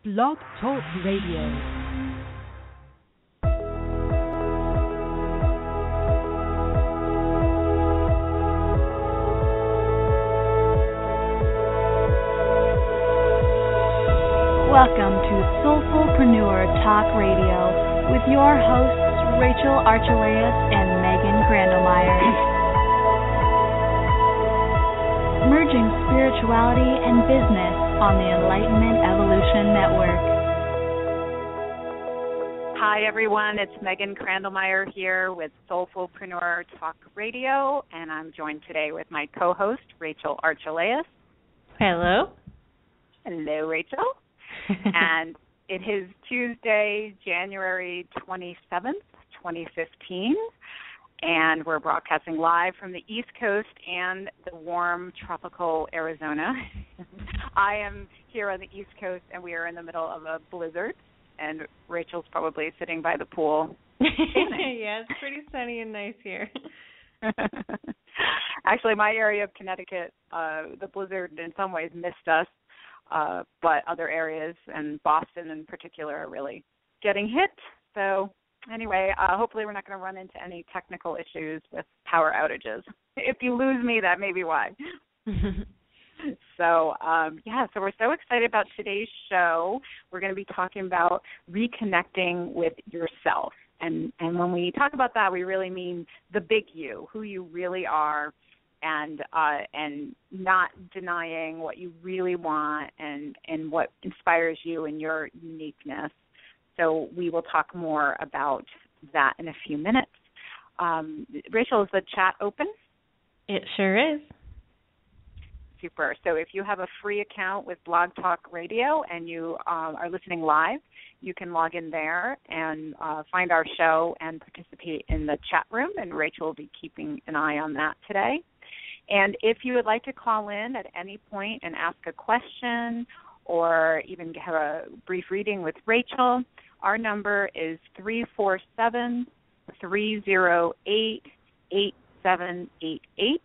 Blog Talk Radio. Welcome to Soulfullpreneur Talk Radio with your hosts Rachel Archelaus and Megan Grandelmeyer. Merging spirituality and business on the Enlightenment Evolution Network. Hi everyone, it's Megan Grandelmeyer here with Soulfullpreneur Talk Radio, and I'm joined today with my co-host Rachel Archelaus. Hello. Hello, Rachel. And it is Tuesday, January 27th, 2015, and we're broadcasting live from the East Coast and the warm tropical Arizona. I am here on the East Coast, and we are in the middle of a blizzard, and Rachel's probably sitting by the pool. Yeah, it's pretty sunny and nice here. Actually, my area of Connecticut, the blizzard in some ways missed us. But other areas, and Boston in particular, are really getting hit. So anyway, hopefully we're not going to run into any technical issues with power outages. If you lose me, that may be why. So we're so excited about today's show. We're going to be talking about reconnecting with yourself. And when we talk about that, we really mean the big you, who you really are, and not denying what you really want and what inspires you in your uniqueness. So we will talk more about that in a few minutes. Rachel, is the chat open? It sure is. Super. So if you have a free account with Blog Talk Radio and you are listening live, you can log in there and find our show and participate in the chat room, and Rachel will be keeping an eye on that today. And if you would like to call in at any point and ask a question or even have a brief reading with Rachel, our number is 347-308-8788.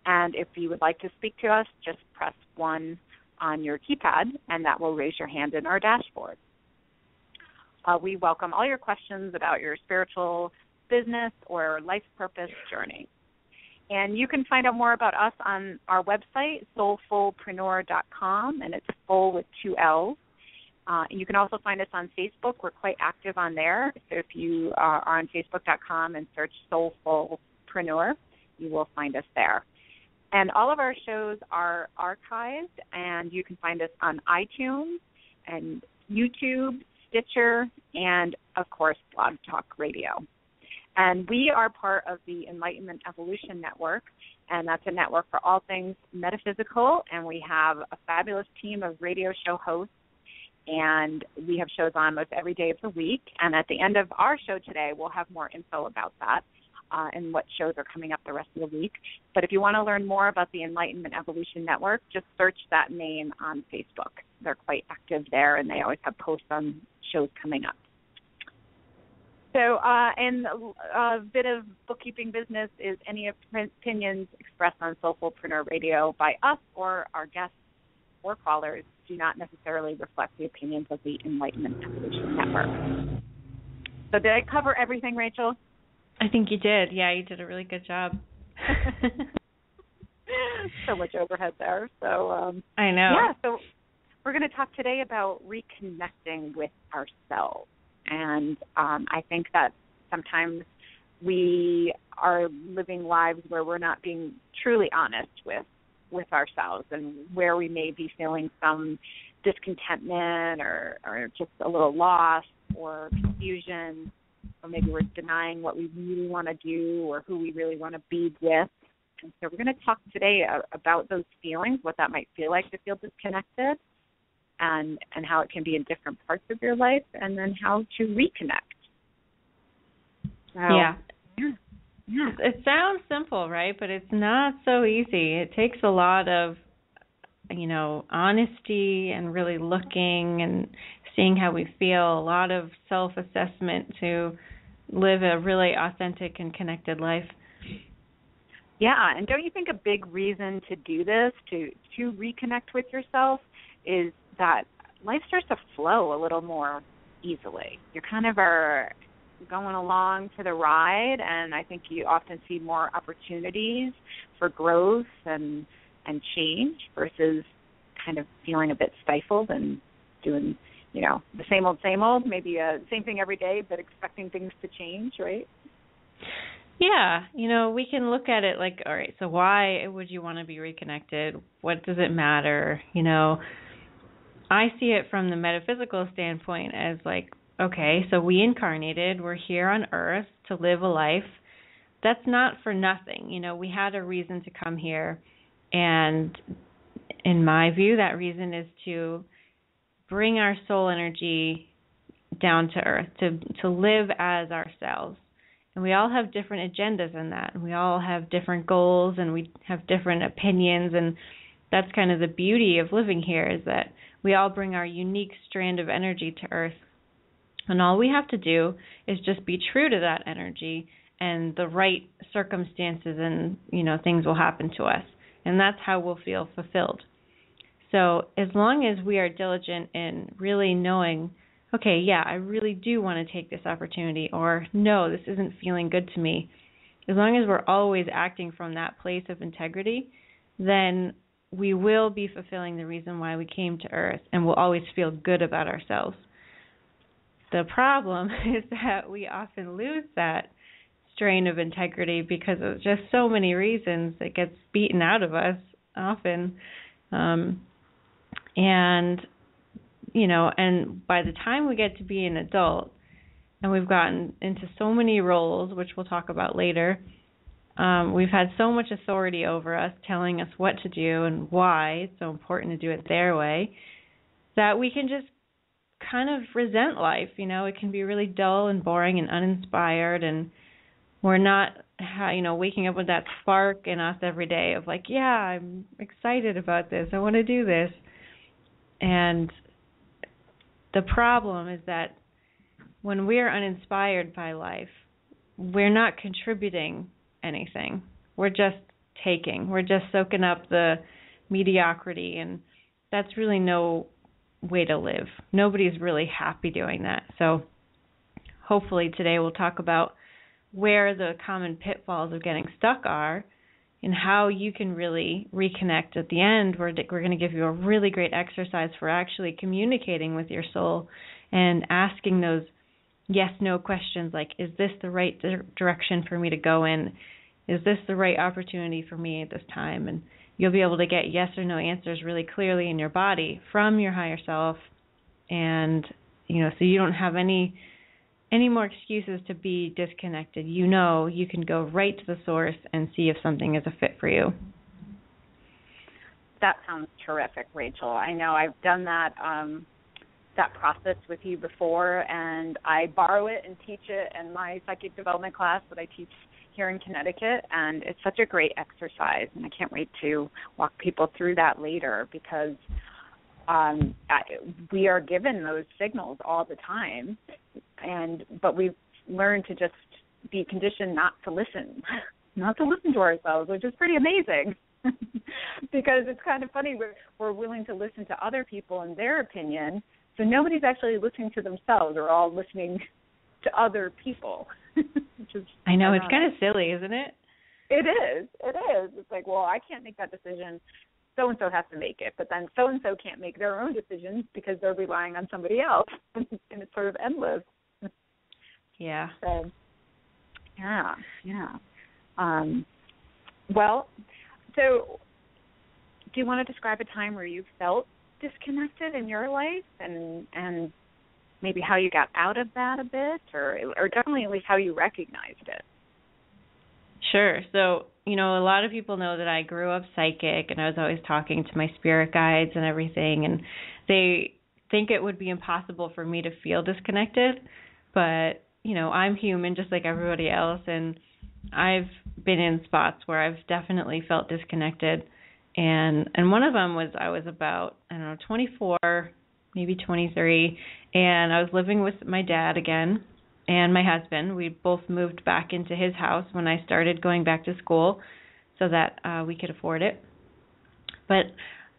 And if you would like to speak to us, just press 1 on your keypad, and that will raise your hand in our dashboard. We welcome all your questions about your spiritual, business, or life purpose journey. And you can find out more about us on our website, soulfullpreneur.com, and it's full with 2 L's. You can also find us on Facebook. We're quite active on there. So if you are on Facebook.com and search Soulfullpreneur, you will find us there. And all of our shows are archived, and you can find us on iTunes and YouTube, Stitcher, and, of course, Blog Talk Radio. And we are part of the Enlightenment Evolution Network, and that's a network for all things metaphysical, and we have a fabulous team of radio show hosts, and we have shows on almost every day of the week. And at the end of our show today, we'll have more info about that and what shows are coming up the rest of the week. But if you want to learn more about the Enlightenment Evolution Network, just search that name on Facebook. They're quite active there, and they always have posts on shows coming up. So, and a bit of bookkeeping business is any opinions expressed on Soulfullpreneur Radio by us or our guests or callers do not necessarily reflect the opinions of the Enlightenment Evolution Network. So did I cover everything, Rachel? I think you did. Yeah, you did a really good job. So much overhead there. So I know. Yeah, so we're going to talk today about reconnecting with ourselves. And I think that sometimes we are living lives where we're not being truly honest with ourselves, and where we may be feeling some discontentment or just a little lost or confusion, or maybe we're denying what we really want to do or who we really want to be with. And so we're going to talk today about those feelings, what that might feel like to feel disconnected, and how it can be in different parts of your life, and then how to reconnect. So, yeah. It sounds simple, right? But it's not so easy. It takes a lot of, honesty and really looking and seeing how we feel, a lot of self-assessment to live a really authentic and connected life. Yeah, and don't you think a big reason to do this, to reconnect with yourself, is that life starts to flow a little more easily. You kind of are going along for the ride, and I think you often see more opportunities for growth and change versus kind of feeling a bit stifled and doing, the same old, maybe same thing every day, but expecting things to change, right? Yeah, we can look at it like, all right, so why would you want to be reconnected? What does it matter? I see it from the metaphysical standpoint as like, okay, so we incarnated, we're here on Earth to live a life. That's not for nothing. We had a reason to come here, and in my view, that reason is to bring our soul energy down to Earth, to live as ourselves. And we all have different agendas in that. And we all have different goals, and we have different opinions. And that's kind of the beauty of living here, is that we all bring our unique strand of energy to Earth. And all we have to do is just be true to that energy, and the right circumstances and, things will happen to us. And that's how we'll feel fulfilled. So as long as we are diligent in really knowing, okay, yeah, I really do want to take this opportunity, or no, this isn't feeling good to me. As long as we're always acting from that place of integrity, then we will be fulfilling the reason why we came to Earth, and we'll always feel good about ourselves. The problem is that we often lose that strain of integrity because of just so many reasons. It gets beaten out of us often. And by the time we get to be an adult, and we've gotten into so many roles, which we'll talk about later, we've had so much authority over us, telling us what to do and why it's so important to do it their way, that we can just kind of resent life. It can be really dull and boring and uninspired, and we're not, waking up with that spark in us every day of like, yeah, I'm excited about this. I want to do this. And the problem is that when we're uninspired by life, we're not contributing anything. We're just taking. We're just soaking up the mediocrity, and that's really no way to live. Nobody's really happy doing that. So hopefully today we'll talk about where the common pitfalls of getting stuck are and how you can really reconnect. At the end, we're going to give you a really great exercise for actually communicating with your soul and asking those yes-no questions like, is this the right direction for me to go in? Is this the right opportunity for me at this time? And you'll be able to get yes or no answers really clearly in your body from your higher self. And, so you don't have any more excuses to be disconnected. You can go right to the source and see if something is a fit for you. That sounds terrific, Rachel. I know I've done that process with you before, and I borrow it and teach it in my psychic development class that I teach here in Connecticut, and it's such a great exercise, and I can't wait to walk people through that later, because we are given those signals all the time, but we've learned to just be conditioned not to listen to ourselves, which is pretty amazing. Because it's kind of funny, we're willing to listen to other people and their opinion, so nobody's actually listening to themselves. We're all listening to other people. Which is, I know, it's kind of silly, isn't it? It is. It's like, well, I can't make that decision. So-and-so has to make it, but then so-and-so can't make their own decisions because they're relying on somebody else, and it's sort of endless. Yeah. So, yeah. Well, so do you want to describe a time where you felt disconnected in your life, and maybe how you got out of that a bit, or definitely at least how you recognized it? Sure. So, a lot of people know that I grew up psychic, and I was always talking to my spirit guides and everything, and they think it would be impossible for me to feel disconnected, but, I'm human just like everybody else, and I've been in spots where I've definitely felt disconnected, and one of them was I was about, 24, maybe 23, and I was living with my dad again and my husband. We both moved back into his house when I started going back to school so that we could afford it. But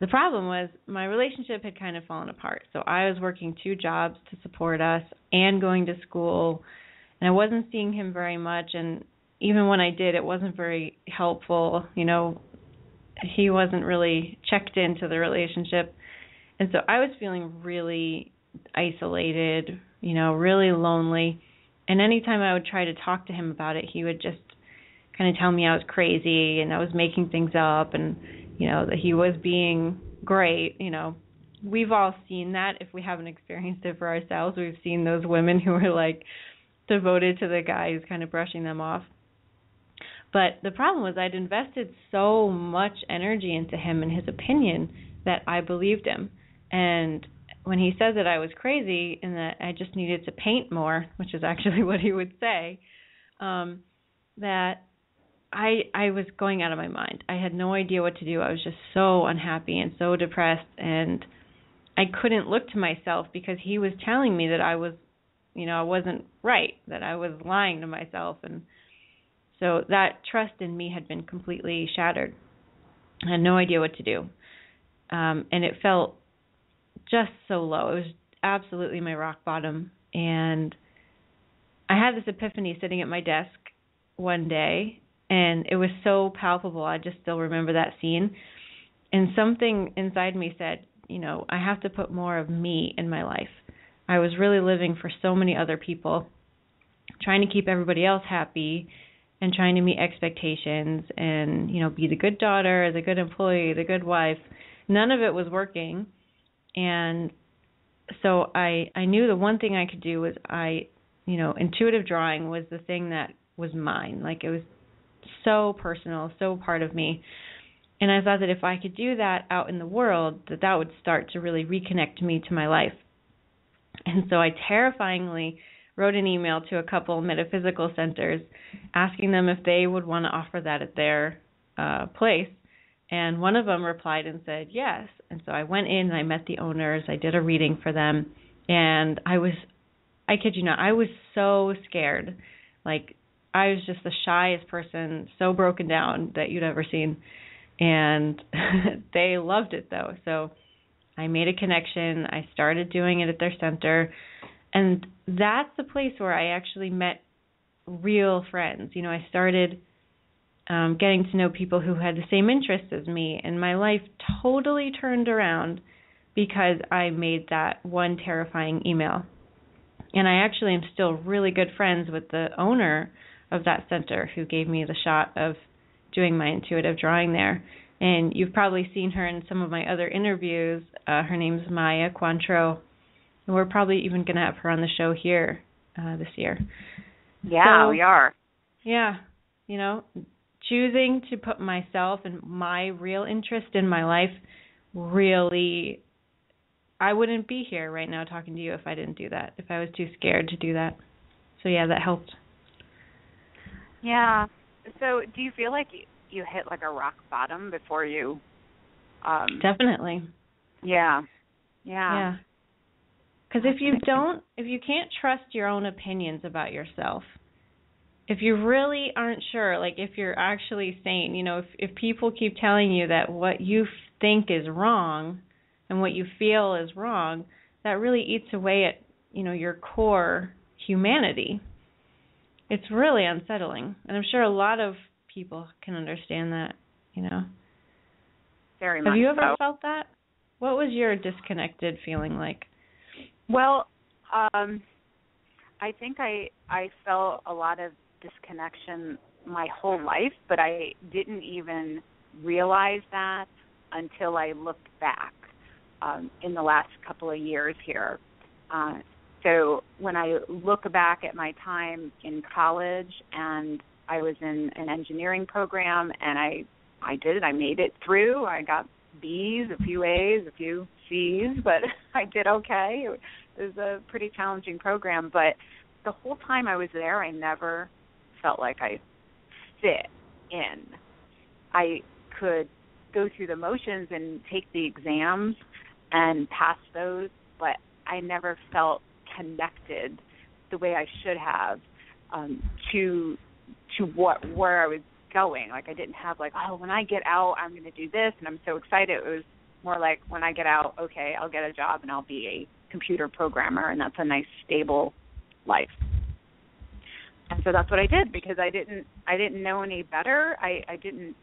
the problem was my relationship had kind of fallen apart. So I was working 2 jobs to support us and going to school, and I wasn't seeing him very much. And even when I did, it wasn't very helpful. You know, he wasn't really checked into the relationship. And so I was feeling really isolated, you know, really lonely. And anytime I would try to talk to him about it, he would just kind of tell me I was crazy and I was making things up, and, you know, that he was being great. You know, we've all seen that. If we haven't experienced it for ourselves, we've seen those women who are like devoted to the guy who's kind of brushing them off. But the problem was I'd invested so much energy into him and his opinion that I believed him. And when he said that I was crazy and that I just needed to paint more, which is actually what he would say, that I was going out of my mind. I had no idea what to do. I was just so unhappy and so depressed, and I couldn't look to myself because he was telling me that I was, you know, I wasn't right, that I was lying to myself. And so that trust in me had been completely shattered. I had no idea what to do. And it felt just so low. It was absolutely my rock bottom. And I had this epiphany sitting at my desk one day, and it was so palpable. I just still remember that scene. And something inside me said, you know, I have to put more of me in my life. I was really living for so many other people, trying to keep everybody else happy and trying to meet expectations and, you know, be the good daughter, the good employee, the good wife. None of it was working. And so I knew the one thing I could do was intuitive drawing was the thing that was mine. Like, it was so personal, so part of me. And I thought that if I could do that out in the world, that would start to really reconnect me to my life. And so I terrifyingly wrote an email to a couple metaphysical centers asking them if they would want to offer that at their place. And one of them replied and said yes. And so I went in and I met the owners. I did a reading for them. And I kid you not, I was so scared. Like, I was just the shyest person, so broken down that you'd ever seen. And they loved it, though. So I made a connection. I started doing it at their center. And that's the place where I actually met real friends. You know, I started getting to know people who had the same interests as me. And my life totally turned around because I made that one terrifying email. And I actually am still really good friends with the owner of that center who gave me the shot of doing my intuitive drawing there. And you've probably seen her in some of my other interviews. Her name's Maya Cointreau. And we're probably even going to have her on the show here this year. Yeah, so, we are. Yeah. You know, choosing to put myself and my real interest in my life, really, I wouldn't be here right now talking to you if I didn't do that, if I was too scared to do that. So, yeah, that helped. Yeah. So do you feel like you hit like a rock bottom before you? Definitely. Yeah. Yeah. Because if you can't trust your own opinions about yourself, if you really aren't sure, like if you're actually sane, you know, if people keep telling you that what you think is wrong and what you feel is wrong, that really eats away at, you know, your core humanity. It's really unsettling. And I'm sure a lot of people can understand that, you know. Very much so. Have you ever felt that? What was your disconnected feeling like? Well, I think I felt a lot of disconnection my whole life, but I didn't even realize that until I looked back in the last couple of years here. So when I look back at my time in college, and I was in an engineering program, and I did it. I made it through. I got B's, a few A's, a few C's, but I did okay. It was a pretty challenging program, but the whole time I was there, I never felt like I fit in. I could go through the motions and take the exams and pass those, but I never felt connected the way I should have to where I was going. Like, I didn't have like, oh, when I get out, I'm going to do this, and I'm so excited. more like when I get out, okay, I'll get a job and I'll be a computer programmer, and that's a nice, stable life. And so that's what I did, because I didn't know any better. I didn't.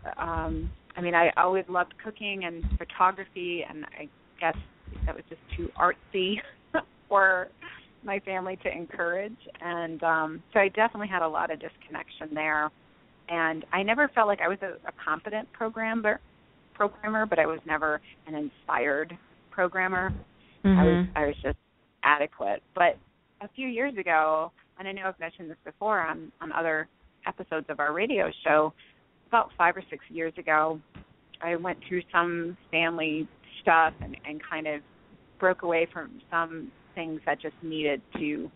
I always loved cooking and photography, and I guess that was just too artsy for my family to encourage. And so I definitely had a lot of disconnection there. And I never felt like I was a competent programmer, but I was never an inspired programmer. Mm-hmm. I was just adequate. But a few years ago, and I know I've mentioned this before on other episodes of our radio show, about 5 or 6 years ago, I went through some family stuff and kind of broke away from some things that just needed to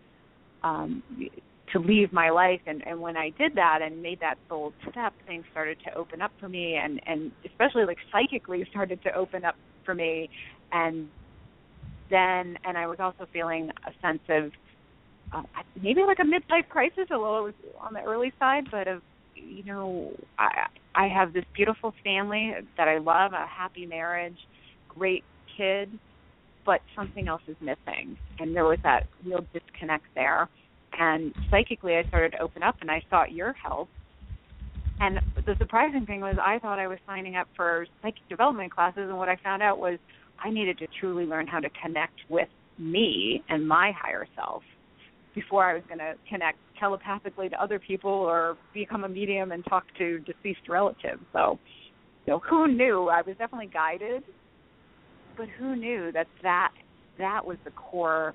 leave my life. And when I did that and made that bold step, things started to open up for me, and especially like psychically started to open up for me. And I was also feeling a sense of maybe like a midlife crisis, although it was on the early side, but of, I have this beautiful family that I love, a happy marriage, great kid, but something else is missing. And there was that real disconnect there. And psychically I started to open up, and I sought your help. And the surprising thing was I thought I was signing up for psychic development classes, and what I found out was I needed to truly learn how to connect with me and my higher self before I was going to connect telepathically to other people or become a medium and talk to deceased relatives. So, who knew? I was definitely guided, but who knew that was the core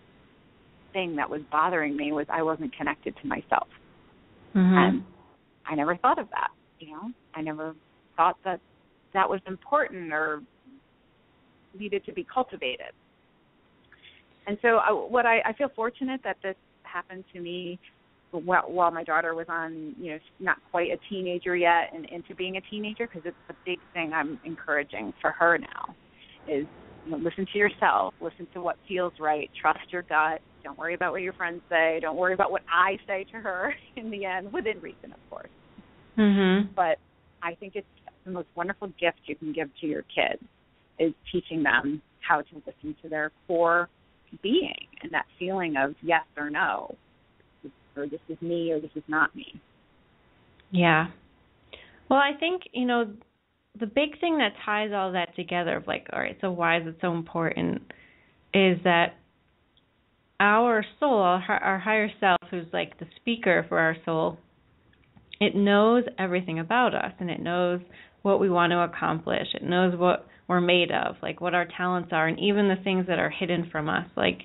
thing that was bothering me, was I wasn't connected to myself. Mm-hmm. And I never thought of that, I never thought that was important or needed to be cultivated. And so I feel fortunate that this happened to me while my daughter was on, not quite a teenager yet and into being a teenager, because it's the big thing I'm encouraging for her now is, listen to yourself, listen to what feels right, trust your gut, don't worry about what your friends say, don't worry about what I say to her in the end, within reason, of course. Mm-hmm. But I think it's the most wonderful gift you can give to your kids is teaching them how to listen to their core being and that feeling of yes or no, or this is me or this is not me. Yeah. Well, I think, the big thing that ties all that together of like, all right, so why is it so important, is that our soul, our higher self, who's like the speaker for our soul, it knows everything about us, and it knows what we want to accomplish. It knows what we're made of, like what our talents are, and even the things that are hidden from us, like,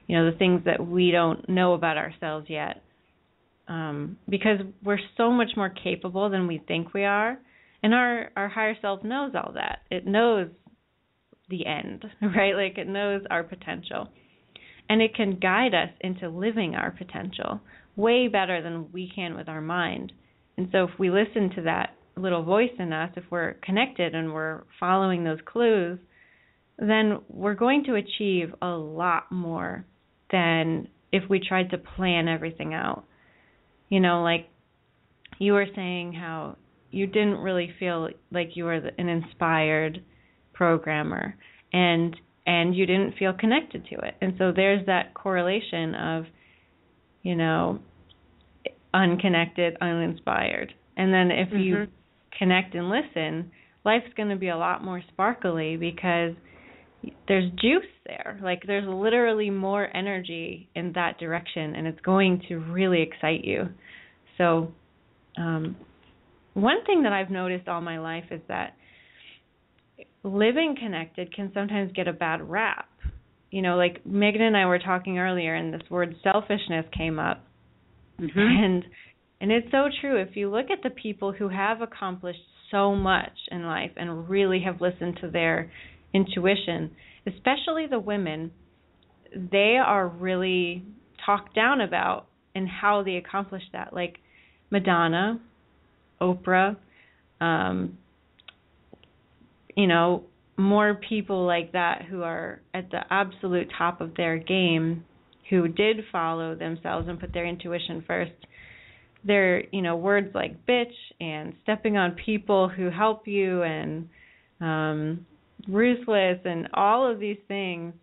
the things that we don't know about ourselves yet. Because we're so much more capable than we think we are. And our higher self knows all that. It knows the end, right? Like it knows our potential. And it can guide us into living our potential way better than we can with our mind. And so if we listen to that little voice in us, if we're connected and we're following those clues, then we're going to achieve a lot more than if we tried to plan everything out. Like you were saying how you didn't really feel like you were an inspired programmer, and you didn't feel connected to it. And so there's that correlation of, unconnected, uninspired. And then if you connect and listen, life's going to be a lot more sparkly because there's juice there. Like there's literally more energy in that direction, and it's going to really excite you. So one thing that I've noticed all my life is that living connected can sometimes get a bad rap. Like Megan and I were talking earlier, and this word selfishness came up. Mm-hmm. And it's so true. If you look at the people who have accomplished so much in life and really have listened to their intuition, especially the women, they are really talked down about in how they accomplished that. Like Madonna, Oprah, more people like that who are at the absolute top of their game, who did follow themselves and put their intuition first. They're, words like bitch and stepping on people who help you and ruthless, and all of these things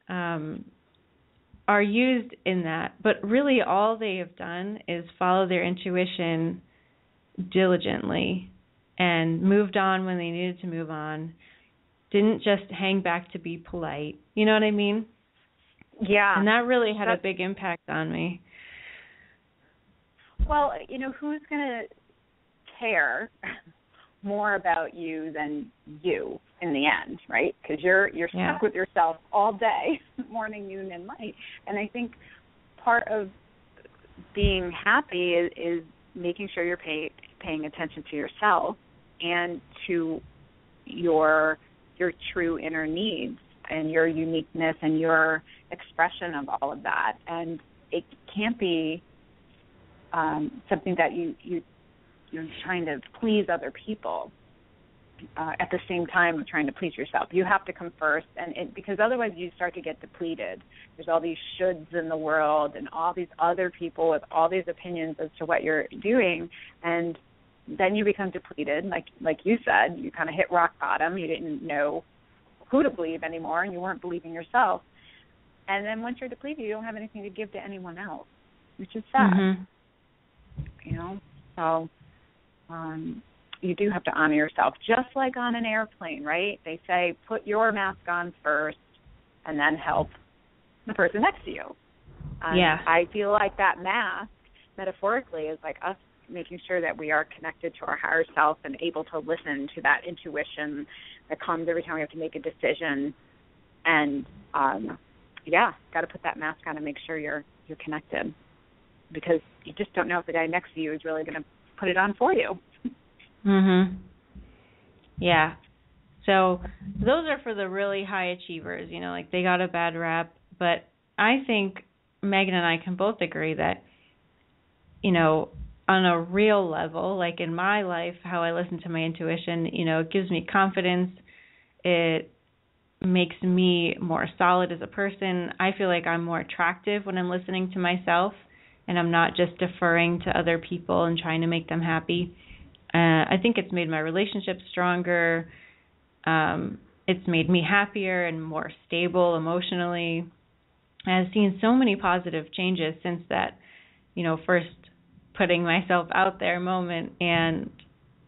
are used in that. But really all they have done is follow their intuition diligently and moved on when they needed to move on. Didn't just hang back to be polite. You know what I mean? Yeah. And that really had a big impact on me. Well, who's going to care more about you than you in the end, right? Because you're stuck with yourself all day, morning, noon, and night. And I think part of being happy is making sure you're paying attention to yourself and to your true inner needs and your uniqueness and your expression of all of that. And it can't be something that you're trying to please other people at the same time of trying to please yourself. You have to come first, because otherwise you start to get depleted. There's all these shoulds in the world and all these other people with all these opinions as to what you're doing, and then you become depleted. Like you said, you kind of hit rock bottom. You didn't know who to believe anymore, and you weren't believing yourself. And then once you're depleted, you don't have anything to give to anyone else, which is sad. Mm-hmm. So you do have to honor yourself, just like on an airplane, right? They say put your mask on first and then help the person next to you. I feel like that mask, metaphorically, is like us making sure that we are connected to our higher self and able to listen to that intuition that comes every time we have to make a decision. And, got to put that mask on and make sure you're connected, because you just don't know if the guy next to you is really going to put it on for you. Mhm. Yeah. So those are for the really high achievers, like they got a bad rap. But I think Megan and I can both agree that, on a real level, like in my life, how I listen to my intuition, it gives me confidence. It makes me more solid as a person. I feel like I'm more attractive when I'm listening to myself and I'm not just deferring to other people and trying to make them happy. I think it's made my relationships stronger. It's made me happier and more stable emotionally. I've seen so many positive changes since that, first putting myself out there moment. And,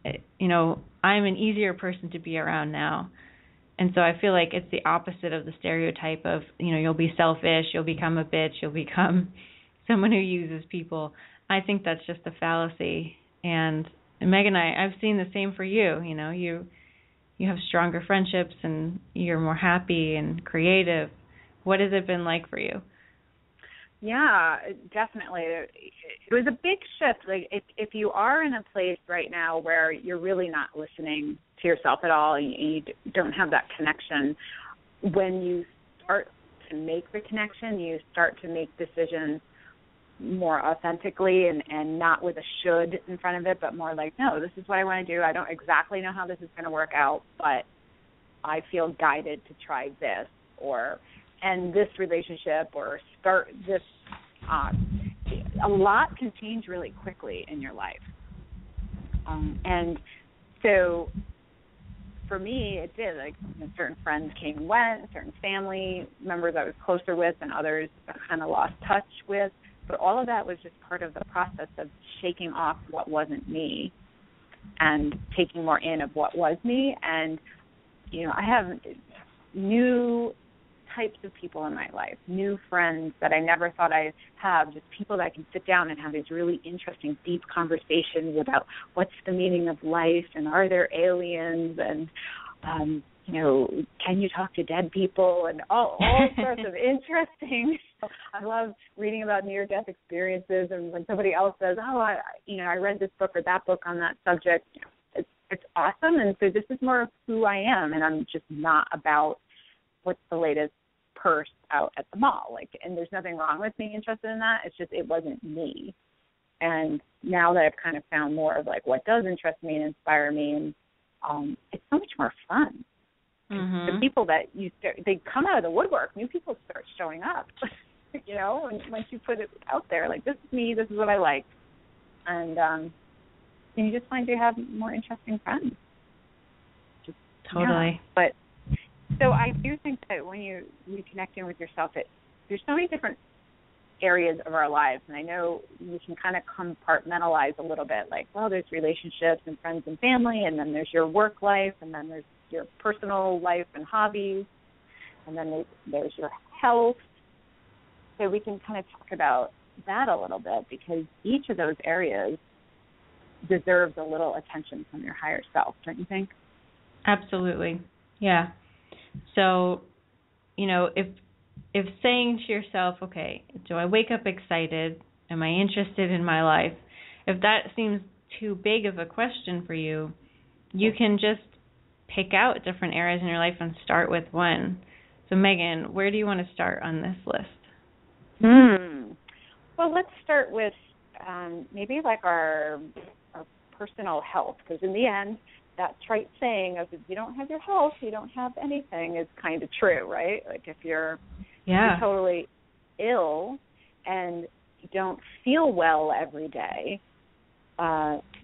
I'm an easier person to be around now. And so I feel like it's the opposite of the stereotype of, you'll be selfish, you'll become a bitch, you'll become someone who uses people. I think that's just a fallacy. And Megan and I've seen the same for you. You have stronger friendships and you're more happy and creative. What has it been like for you? Yeah, definitely. It was a big shift. Like if you are in a place right now where you're really not listening to yourself at all, and you don't have that connection, when you start to make the connection, you start to make decisions more authentically and not with a should in front of it, but more like, no, this is what I want to do. I don't exactly know how this is going to work out, but I feel guided to try this or end this relationship or start this. A lot can change really quickly in your life. And so for me, it did. Like, certain friends came and went, certain family members I was closer with, and others I kind of lost touch with. But all of that was just part of the process of shaking off what wasn't me and taking more in of what was me. And, I have new types of people in my life, new friends that I never thought I'd have, just people that I can sit down and have these really interesting, deep conversations about what's the meaning of life and are there aliens and, can you talk to dead people and all sorts of interesting. I love reading about near-death experiences, and when somebody else says, I read this book or that book on that subject, it's awesome. And so this is more of who I am, and I'm just not about what's the latest purse out at the mall. And there's nothing wrong with being interested in that. It's just it wasn't me. And now that I've kind of found more of what does interest me and inspire me, and it's so much more fun. Mm-hmm. The people that they come out of the woodwork, new people start showing up, and once you put it out there, this is me, this is what I like. And you just find you have more interesting friends. Totally. Yeah. So I do think that when you're reconnecting with yourself, there's so many different areas of our lives, and I know we can kind of compartmentalize a little bit, like, well, there's relationships and friends and family, and then there's your work life, and then there's your personal life and hobbies, and then there's your health. So we can kind of talk about that a little bit, because each of those areas deserves a little attention from your higher self, don't you think? Absolutely. Yeah. So, if saying to yourself, okay, do I wake up excited? Am I interested in my life? If that seems too big of a question for you, you can just pick out different areas in your life and start with one. So, Megan, where do you want to start on this list? Well, let's start with maybe like our personal health, because in the end, that trite saying of if you don't have your health, you don't have anything is kind of true, right? Like if you're totally ill and you don't feel well every day,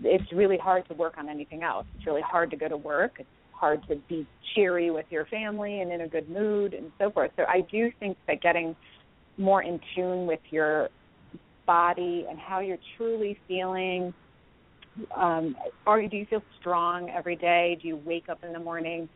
it's really hard to work on anything else. It's really hard to go to work. It's hard to be cheery with your family and in a good mood and so forth. So I do think that getting more in tune with your body and how you're truly feeling. Do you feel strong every day? Do you wake up in the morning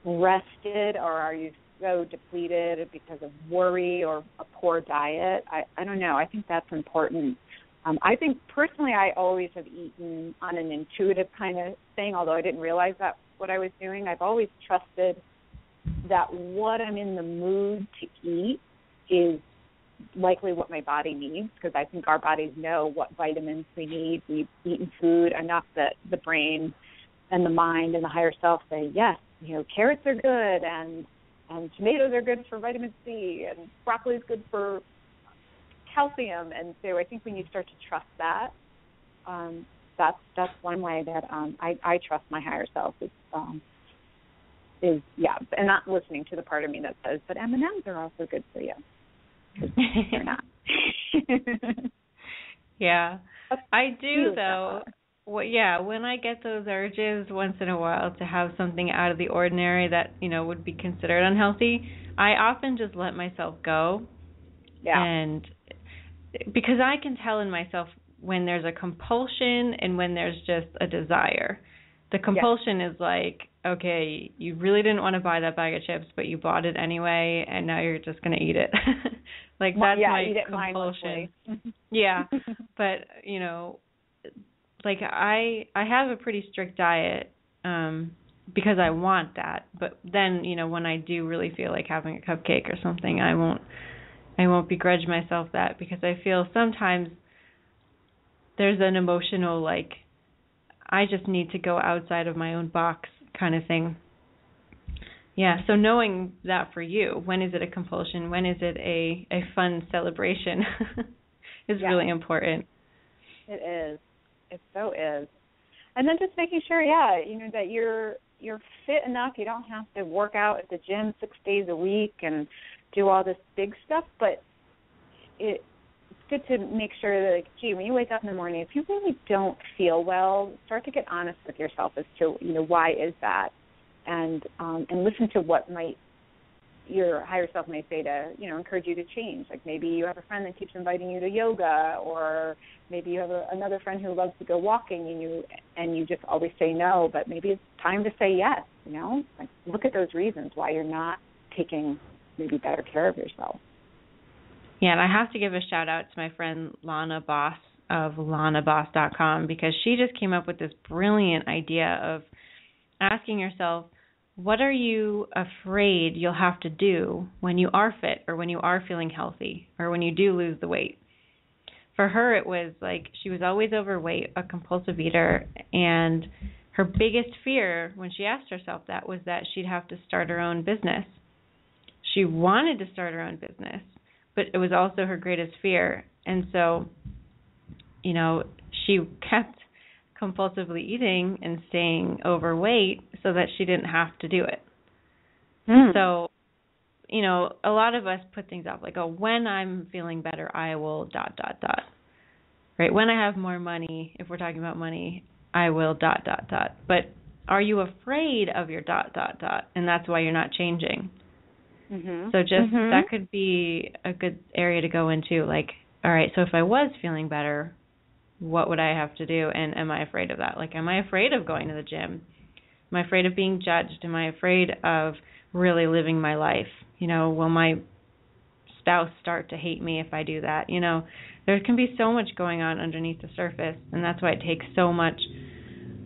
rested, or are you so depleted because of worry or a poor diet? I don't know. I think that's important. I think personally I always have eaten on an intuitive kind of thing, although I didn't realize that what I was doing. I've always trusted that what I'm in the mood to eat is likely what my body needs, because I think our bodies know what vitamins we need. We've eaten food enough that the brain and the mind and the higher self say, yes, carrots are good and tomatoes are good for vitamin C and broccoli is good for calcium. And so I think when you start to trust that, that's one way that I trust my higher self is and not listening to the part of me that says, but M&Ms are also good for you. They're not. Yeah, I do though. When I get those urges once in a while to have something out of the ordinary that would be considered unhealthy, I often just let myself go. Yeah. And because I can tell in myself when there's a compulsion and when there's just a desire. The compulsion is like, okay, you really didn't want to buy that bag of chips, but you bought it anyway, and now you're just going to eat it. Like, that's my compulsion. Yeah, but, like, I have a pretty strict diet because I want that. But then, when I do really feel like having a cupcake or something, I won't begrudge myself that, because I feel sometimes there's an emotional, like, I just need to go outside of my own box kind of thing. Yeah, so knowing that for you, when is it a compulsion, when is it a fun celebration is really important. It is. It so is. And then just making sure, that you're fit enough. You don't have to work out at the gym 6 days a week and do all this big stuff, but it's good to make sure that, when you wake up in the morning, if you really don't feel well, start to get honest with yourself as to, why is that, and listen to what your higher self may say to, encourage you to change. Like maybe you have a friend that keeps inviting you to yoga, or maybe you have another friend who loves to go walking, and you just always say no, but maybe it's time to say yes. Like look at those reasons why you're not taking maybe better care of yourself. Yeah, and I have to give a shout out to my friend Lana Boss of lanaboss.com, because she just came up with this brilliant idea of asking yourself, what are you afraid you'll have to do when you are fit, or when you are feeling healthy, or when you do lose the weight? For her, it was like she was always overweight, a compulsive eater, and her biggest fear when she asked herself that was that she'd have to start her own business. She wanted to start her own business, but it was also her greatest fear. And so, she kept compulsively eating and staying overweight so that she didn't have to do it. So, a lot of us put things off, like, when I'm feeling better, I will ... Right? When I have more money, if we're talking about money, I will ... But Are you afraid of your ... And that's why you're not changing. Mm-hmm. So just that could be a good area to go into. Like, all right, so if I was feeling better, what would I have to do? And am I afraid of that? Like, am I afraid of going to the gym? Am I afraid of being judged? Am I afraid of really living my life? Will my spouse start to hate me if I do that? There can be so much going on underneath the surface, and that's why it takes so much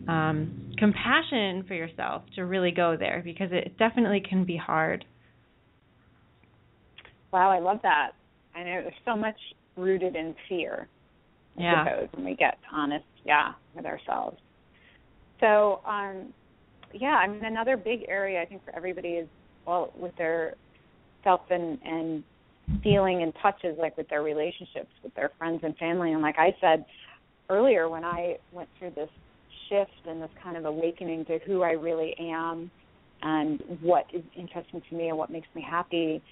compassion for yourself to really go there, because it definitely can be hard. Wow, I love that. I know there's so much rooted in fear, I suppose, when we get honest, with ourselves. So, another big area I think for everybody is, with their self and feeling and touches, like with their relationships with their friends and family. And like I said earlier, when I went through this shift and this kind of awakening to who I really am and what is interesting to me and what makes me happy,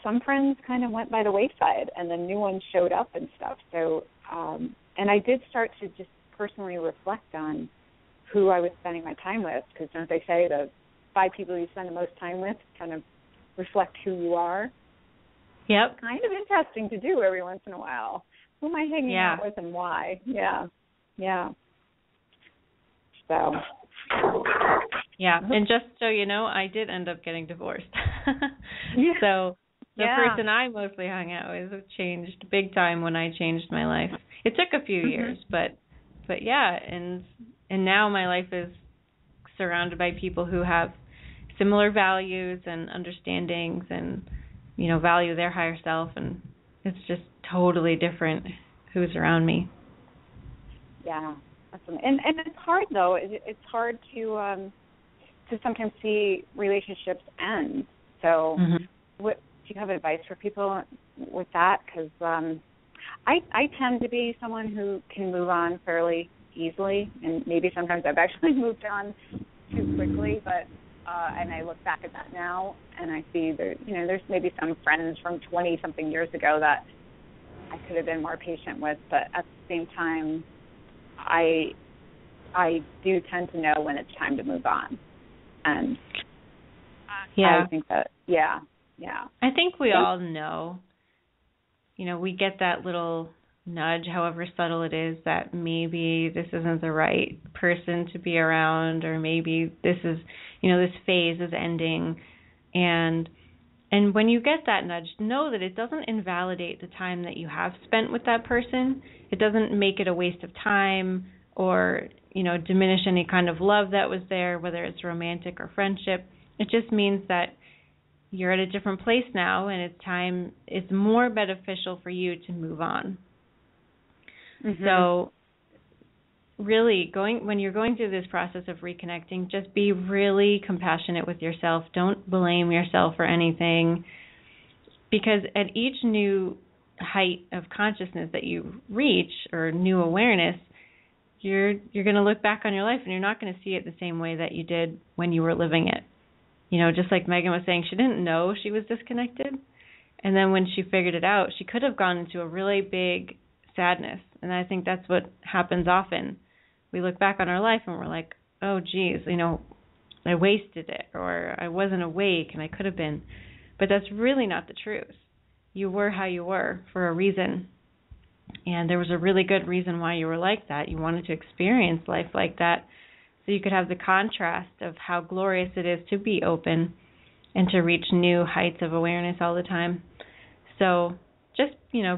some friends kind of went by the wayside and then new ones showed up and stuff. So, and I did start to just personally reflect on who I was spending my time with, because don't they say the 5 people you spend the most time with kind of reflect who you are? Yep. It's kind of interesting to do every once in a while. Who am I hanging out with and why? Yeah. So. Yeah, and just so you know, I did end up getting divorced. So the person I mostly hung out with changed big time when I changed my life. It took a few years, but and now my life is surrounded by people who have similar values and understandings and, value their higher self, and it's just totally different who's around me. Yeah. Awesome. And it's hard, though. It's hard to sometimes see relationships end. So what do you have advice for people with that? Because I tend to be someone who can move on fairly easily, and maybe sometimes I've actually moved on too quickly, but and I look back at that now and I see there's maybe some friends from 20-something years ago that I could have been more patient with, but at the same time, I do tend to know when it's time to move on, and I think that I think we all know. We get that little nudge, however subtle it is, that maybe this isn't the right person to be around, or maybe this is, this phase is ending, and when you get that nudge, know that it doesn't invalidate the time that you have spent with that person. It doesn't make it a waste of time or, diminish any kind of love that was there, whether it's romantic or friendship. It just means that you're at a different place now, and it's more beneficial for you to move on. So really, when you're going through this process of reconnecting, just be really compassionate with yourself. Don't blame yourself for anything, because at each new height of consciousness that you reach, or new awareness, you're going to look back on your life and you're not going to see it the same way that you did when you were living it. Just like Megan was saying, she didn't know she was disconnected, and then when she figured it out, she could have gone into a really big sadness. And I think that's what happens often. We look back on our life and we're like, oh, geez, I wasted it, or I wasn't awake and I could have been. But that's really not the truth. You were how you were for a reason. And there was a really good reason why you were like that. You wanted to experience life like that, so you could have the contrast of how glorious it is to be open and to reach new heights of awareness all the time. So just,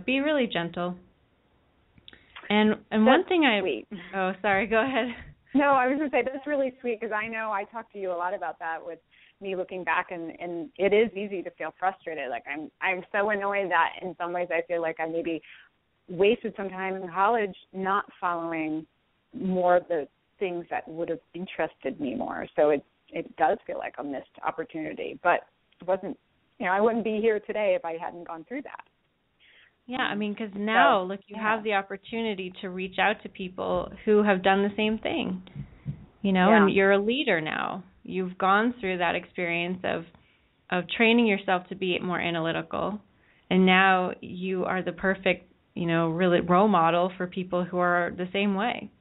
be really gentle. And one thing sweet. Oh, sorry, go ahead. No, I was going to say, that's really sweet, because I know I talked to you a lot about that with me looking back, and it is easy to feel frustrated. Like, I'm so annoyed that in some ways I feel like I maybe wasted some time in college not following more of the things that would have interested me more. So it does feel like a missed opportunity, but it wasn't, I wouldn't be here today if I hadn't gone through that. Yeah, because now, you have the opportunity to reach out to people who have done the same thing, and you're a leader now. You've gone through that experience of training yourself to be more analytical, and now you are the perfect, really role model for people who are the same way.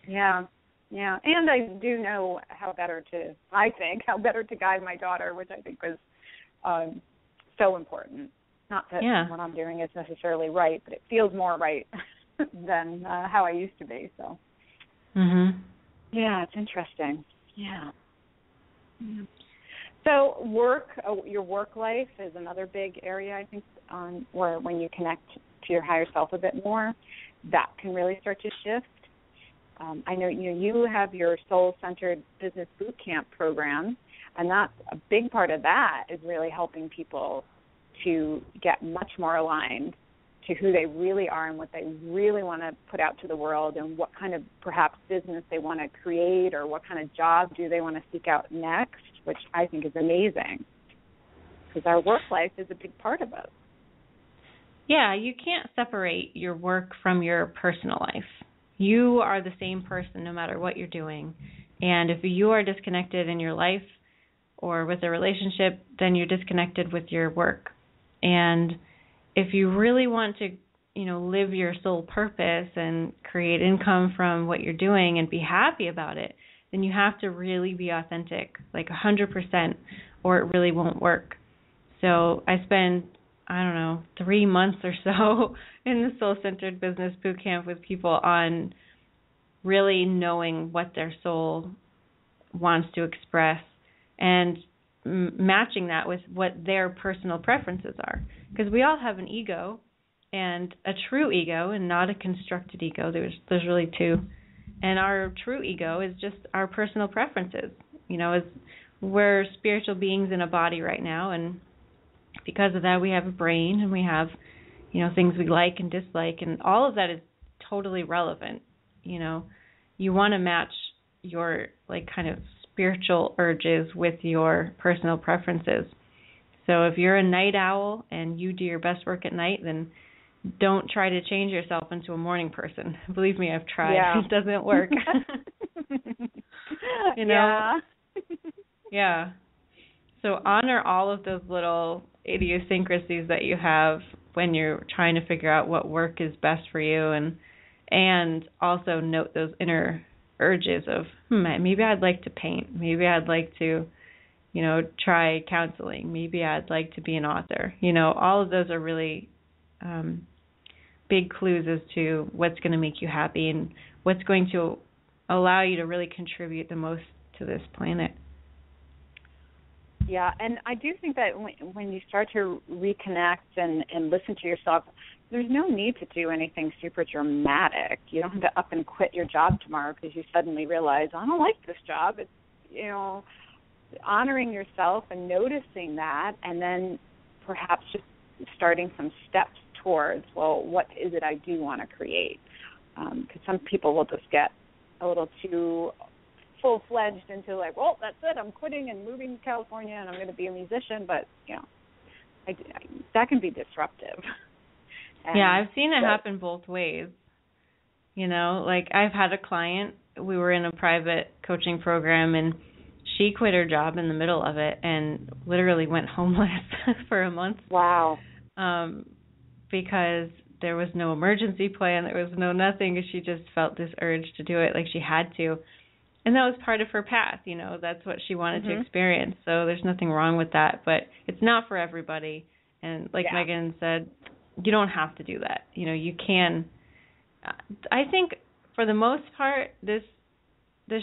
Yeah. Yeah, and I do know how better to guide my daughter, which I think was so important. Not that what I'm doing is necessarily right, but it feels more right than how I used to be. So, yeah, it's interesting. Yeah. So your work life is another big area, I think, where when you connect to your higher self a bit more, that can really start to shift. I know you have your Soul-Centered Business Bootcamp program, and that's a big part of that is really helping people to get much more aligned to who they really are and what they really want to put out to the world and what kind of perhaps business they want to create or what kind of job do they want to seek out next, which I think is amazing because our work life is a big part of it. Yeah, you can't separate your work from your personal life. You are the same person no matter what you're doing. And if you are disconnected in your life or with a relationship, then you're disconnected with your work. And if you really want to, live your soul purpose and create income from what you're doing and be happy about it, then you have to really be authentic, like 100%, or it really won't work. So I spend, 3 months or so in the Soul-Centered Business Bootcamp with people on really knowing what their soul wants to express and matching that with what their personal preferences are. Because we all have an ego and a true ego and not a constructed ego. There's really two. And our true ego is just our personal preferences. We're spiritual beings in a body right now, and because of that we have a brain and we have, things we like and dislike, and all of that is totally relevant. You want to match your kind of spiritual urges with your personal preferences. So if you're a night owl and you do your best work at night, then don't try to change yourself into a morning person. Believe me, I've tried. Yeah. It doesn't work. Yeah. So honor all of those little idiosyncrasies that you have when you're trying to figure out what work is best for you, and also note those inner urges of, maybe I'd like to paint. Maybe I'd like to, try counseling. Maybe I'd like to be an author. All of those are really big clues as to what's going to make you happy and what's going to allow you to really contribute the most to this planet. Yeah, and I do think that when you start to reconnect and listen to yourself, there's no need to do anything super dramatic. You don't have to up and quit your job tomorrow because you suddenly realize, I don't like this job. It's, honoring yourself and noticing that, and then perhaps just starting some steps towards, what is it I do want to create? Because some people will just get a little too full-fledged into that's it, I'm quitting and moving to California and I'm going to be a musician, but, that can be disruptive. Yeah, I've seen it happen both ways. I've had a client, we were in a private coaching program, and she quit her job in the middle of it and literally went homeless for a month. Wow. Because there was no emergency plan, there was no nothing, she just felt this urge to do it like she had to. And that was part of her path, that's what she wanted to experience. So there's nothing wrong with that, but it's not for everybody. And like Megan said, you don't have to do that. You can. I think for the most part, this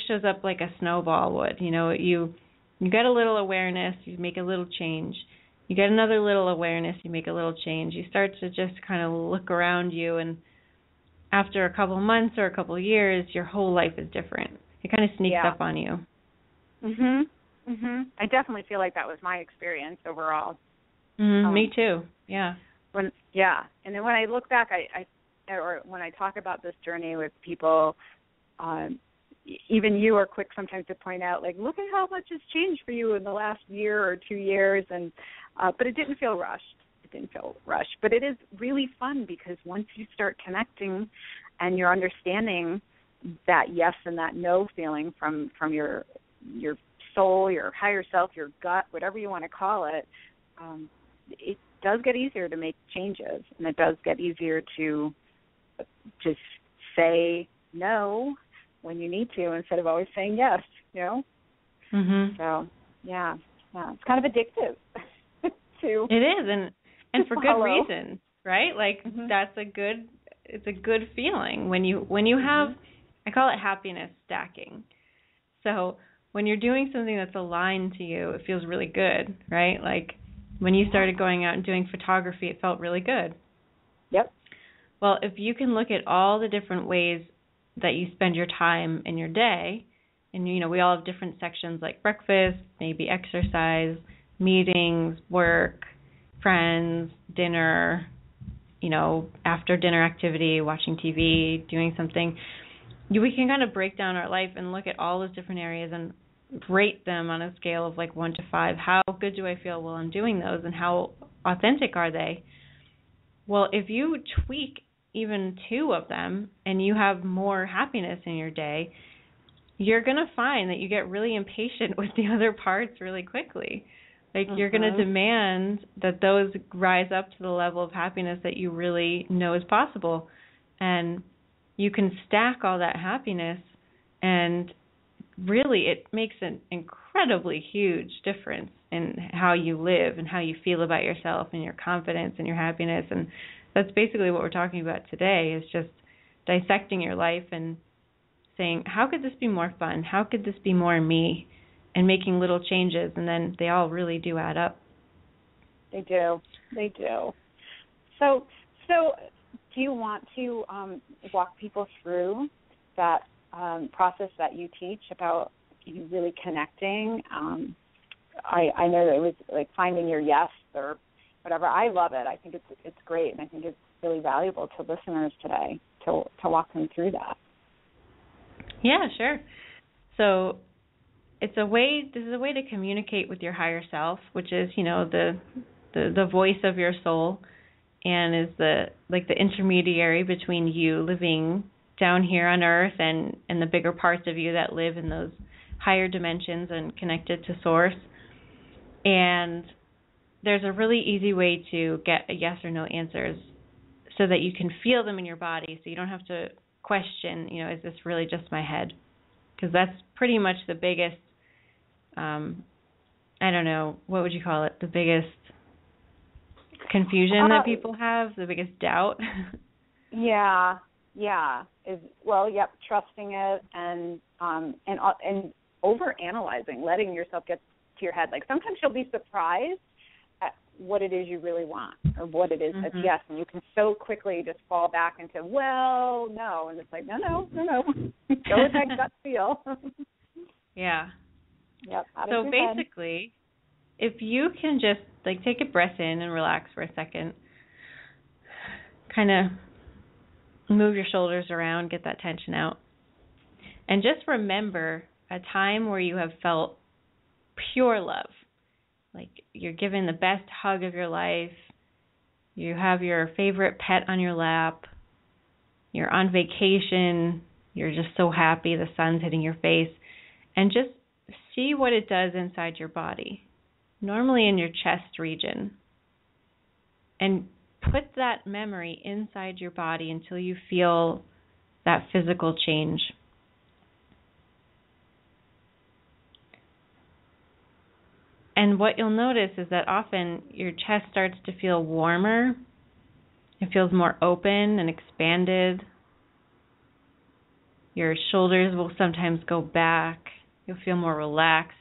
shows up like a snowball would. You get a little awareness, you make a little change. You get another little awareness, you make a little change. You start to just kind of look around you, and after a couple months or a couple years, your whole life is different. It kind of sneaks up on you. I definitely feel like that was my experience overall. Me too. Yeah. And then when I look back, or when I talk about this journey with people, even you are quick sometimes to point out, look at how much has changed for you in the last year or 2 years, and but it didn't feel rushed. But it is really fun because once you start connecting and you're understanding that yes and that no feeling from your soul, your higher self, your gut, whatever you want to call it, it does get easier to make changes, and it does get easier to just say no when you need to instead of always saying yes, you know? Mhm. So, yeah, it's kind of addictive too. It is, and for good reason, right? Like it's a good feeling when you have, I call it happiness stacking. So when you're doing something that's aligned to you, it feels really good, right? Like when you started going out and doing photography, it felt really good. Yep. Well, if you can look at all the different ways that you spend your time in your day, and you know, we all have different sections like breakfast, maybe exercise, meetings, work, friends, dinner, you know, after dinner activity, watching TV, doing something. We can kind of break down our life and look at all those different areas and rate them on a scale of like 1 to 5. How good do I feel while I'm doing those, and how authentic are they? Well, if you tweak even 2 of them and you have more happiness in your day, you're going to find that you get really impatient with the other parts really quickly. Like you're going to demand that those rise up to the level of happiness that you really know is possible. And you can stack all that happiness, and really it makes an incredibly huge difference in how you live and how you feel about yourself and your confidence and your happiness. And that's basically what we're talking about today, is just dissecting your life and saying, how could this be more fun? How could this be more me? And making little changes, and then they all really do add up. They do. So do you want to walk people through that process that you teach about really connecting? I know that it was like finding your yes or whatever. I love it. I think it's great, and I think it's really valuable to listeners today to walk them through that. Yeah, sure. So this is a way to communicate with your higher self, which is, you know, the voice of your soul, and is the intermediary between you living down here on earth and the bigger parts of you that live in those higher dimensions and connected to source. And there's a really easy way to get a yes or no answers so that you can feel them in your body, so you don't have to question, you know, is this really just my head? Because that's pretty much the biggest, I don't know, what would you call it? The biggest confusion that people have, the biggest doubt. Yeah. Trusting it and over analyzing, letting yourself get to your head. Like sometimes you'll be surprised at what it is you really want, or what it is that's yes, and you can so quickly just fall back into, well, no, and it's like no. Go with that gut feel. Yeah. Yep. So basically, if you can just like take a breath in and relax for a second, kind of move your shoulders around, get that tension out, and just remember a time where you have felt pure love. Like you're given the best hug of your life, you have your favorite pet on your lap, you're on vacation, you're just so happy, the sun's hitting your face, and just see what it does inside your body, normally in your chest region, and put that memory inside your body until you feel that physical change. And what you'll notice is that often your chest starts to feel warmer. It feels more open and expanded. Your shoulders will sometimes go back. You'll feel more relaxed.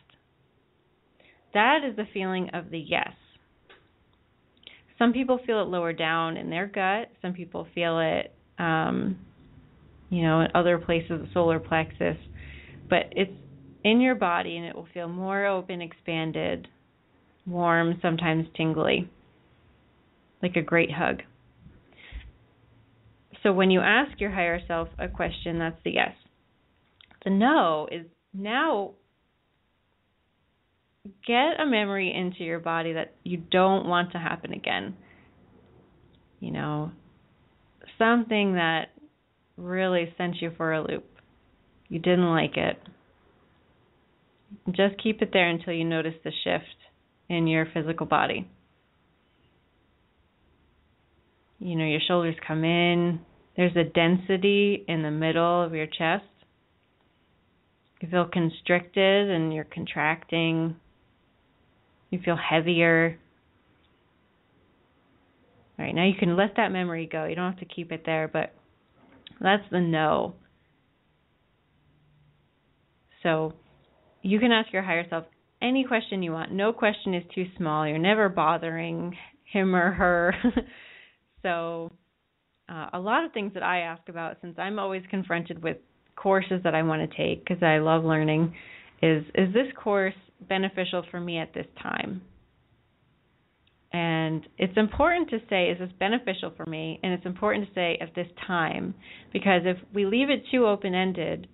That is the feeling of the yes. Some people feel it lower down in their gut. Some people feel it, in other places, the solar plexus. But it's in your body, and it will feel more open, expanded, warm, sometimes tingly, like a great hug. So when you ask your higher self a question, that's the yes. The no is now get a memory into your body that you don't want to happen again. You know, something that really sent you for a loop. You didn't like it. Just keep it there until you notice the shift in your physical body. You know, your shoulders come in. There's a density in the middle of your chest. You feel constricted and you're contracting. You feel heavier. All right, now you can let that memory go. You don't have to keep it there, but that's the no. So you can ask your higher self any question you want. No question is too small. You're never bothering him or her. So a lot of things that I ask about, since I'm always confronted with courses that I want to take because I love learning, is this course beneficial for me at this time? And it's important to say, is this beneficial for me? And it's important to say at this time, because if we leave it too open-ended,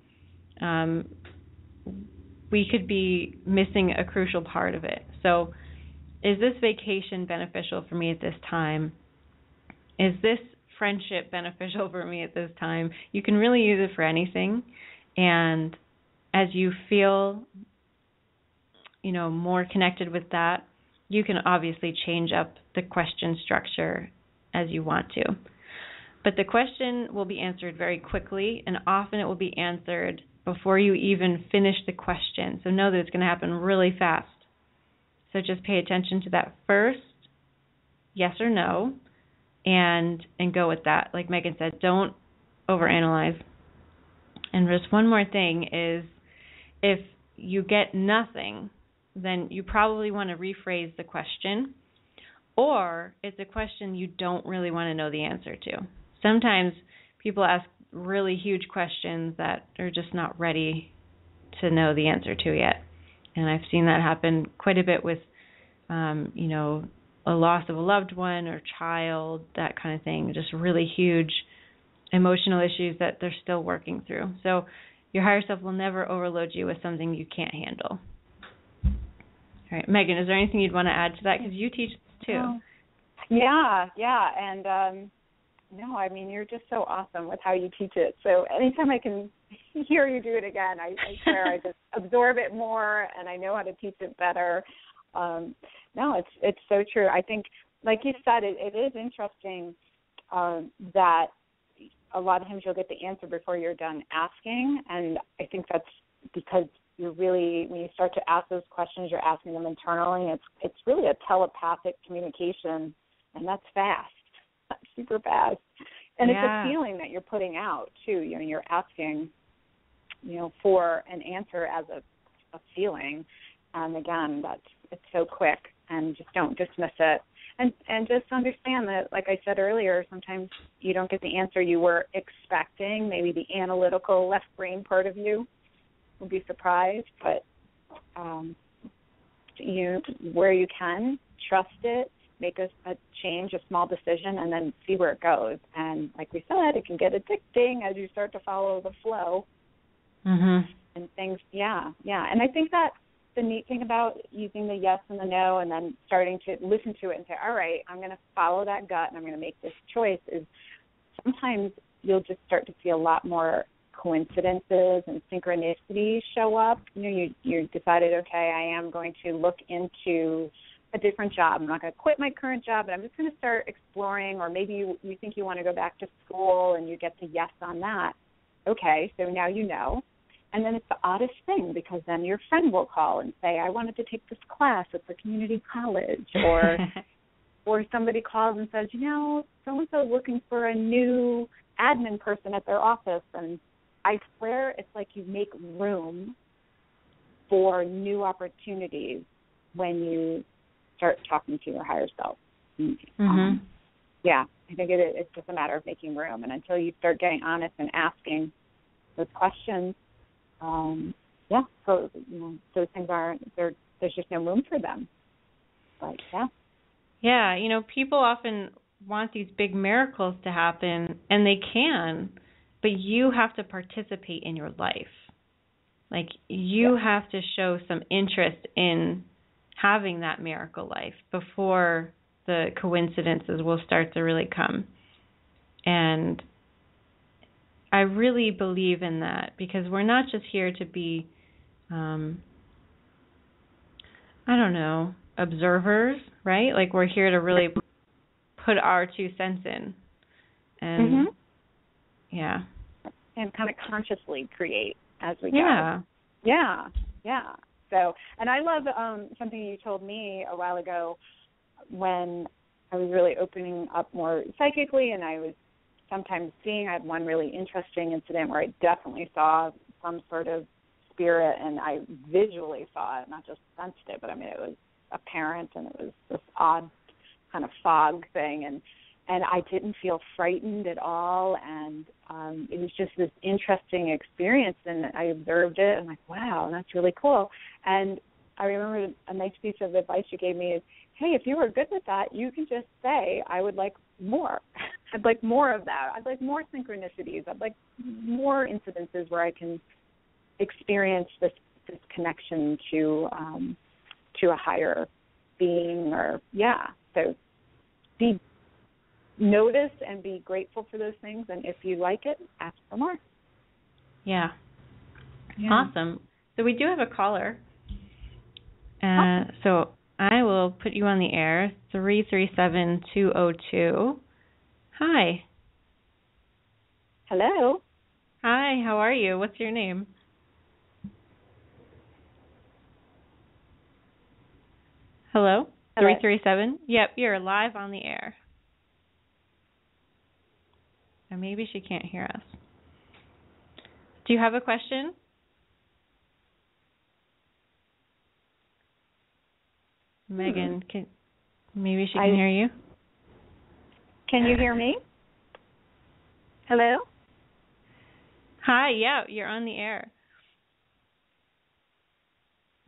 we could be missing a crucial part of it. So is this vacation beneficial for me at this time? Is this friendship beneficial for me at this time? You can really use it for anything. And as you feel, more connected with that, you can obviously change up the question structure as you want to. But the question will be answered very quickly, and often it will be answered before you even finish the question. So know that it's going to happen really fast. So just pay attention to that first yes or no, and go with that. Like Megan said, don't overanalyze. And just one more thing is, if you get nothing, then you probably want to rephrase the question, or it's a question you don't really want to know the answer to. Sometimes people ask really huge questions that are just not ready to know the answer to yet. And I've seen that happen quite a bit with, a loss of a loved one or child, that kind of thing, just really huge emotional issues that they're still working through. So your higher self will never overload you with something you can't handle. All right, Megan, is there anything you'd want to add to that? Because you teach this too. Yeah. And no, I mean, you're just so awesome with how you teach it. So anytime I can hear you do it again, I swear I just absorb it more and I know how to teach it better. No, it's so true. I think, like you said, it is interesting that a lot of times you'll get the answer before you're done asking, and I think that's because you're really, when you start to ask those questions, you're asking them internally. It's really a telepathic communication, and that's fast. That's super fast. And It's a feeling that you're putting out, too. You're asking, for an answer as a feeling. And, again, it's so quick, and just don't dismiss it. And just understand that, like I said earlier, sometimes you don't get the answer you were expecting. Maybe the analytical left brain part of you will be surprised, but where you can, trust it, make a change, a small decision, and then see where it goes. And like we said, it can get addicting as you start to follow the flow. Mm-hmm. And things, yeah. And I think that the neat thing about using the yes and the no and then starting to listen to it and say, all right, I'm going to follow that gut and I'm going to make this choice, is sometimes you'll just start to see a lot more coincidences and synchronicities show up. You decided, okay, I am going to look into a different job. I'm not going to quit my current job, but I'm just going to start exploring, or maybe you think you want to go back to school and you get the yes on that. Okay, so now you know. And then it's the oddest thing, because then your friend will call and say, I wanted to take this class at the community college, or somebody calls and says, so-and-so is looking for a new admin person at their office. And I swear it's like you make room for new opportunities when you start talking to your higher self. Mm-hmm. I think it's just a matter of making room. And until you start getting honest and asking those questions, so those things there's just no room for them. But people often want these big miracles to happen, and they can, but you have to participate in your life. Like, you have to show some interest in having that miracle life before the coincidences will start to really come. And I really believe in that, because we're not just here to be, observers, right? Like, we're here to really put our 2 cents in. And, and kind of consciously create as we go. Yeah. So, and I love something you told me a while ago when I was really opening up more psychically, and I was sometimes seeing, I had one really interesting incident where I definitely saw some sort of spirit, and I visually saw it, not just sensed it, but I mean, it was apparent, and it was this odd kind of fog thing, and I didn't feel frightened at all, and it was just this interesting experience, and I observed it, and I'm like, wow, that's really cool. And I remember a nice piece of advice you gave me is, hey, if you were good with that, you can just say, I would like more. I'd like more of that. I'd like more synchronicities. I'd like more incidences where I can experience this connection to a higher being, or so notice and be grateful for those things, and if you like it, ask for more. Yeah. Awesome. So we do have a caller. So I will put you on the air, 337-202. Hi. Hello. Hi, how are you? What's your name? Hello? 337? Yep, you're live on the air. Or maybe she can't hear us. Do you have a question? Megan, maybe she can hear you. Can you hear me? Hello? Hi, yeah, you're on the air.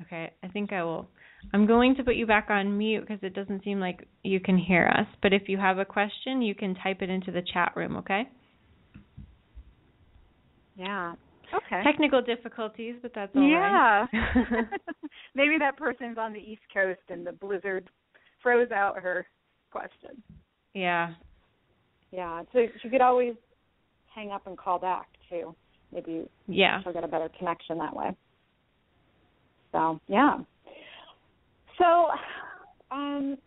Okay, I think I'm going to put you back on mute because it doesn't seem like you can hear us. But if you have a question, you can type it into the chat room, okay? Yeah. Okay. Technical difficulties, but that's all right. Yeah. Maybe that person's on the East Coast and the blizzard froze out her question. Yeah. Yeah. So she could always hang up and call back, too. Maybe she'll get a better connection that way. So, yeah. So,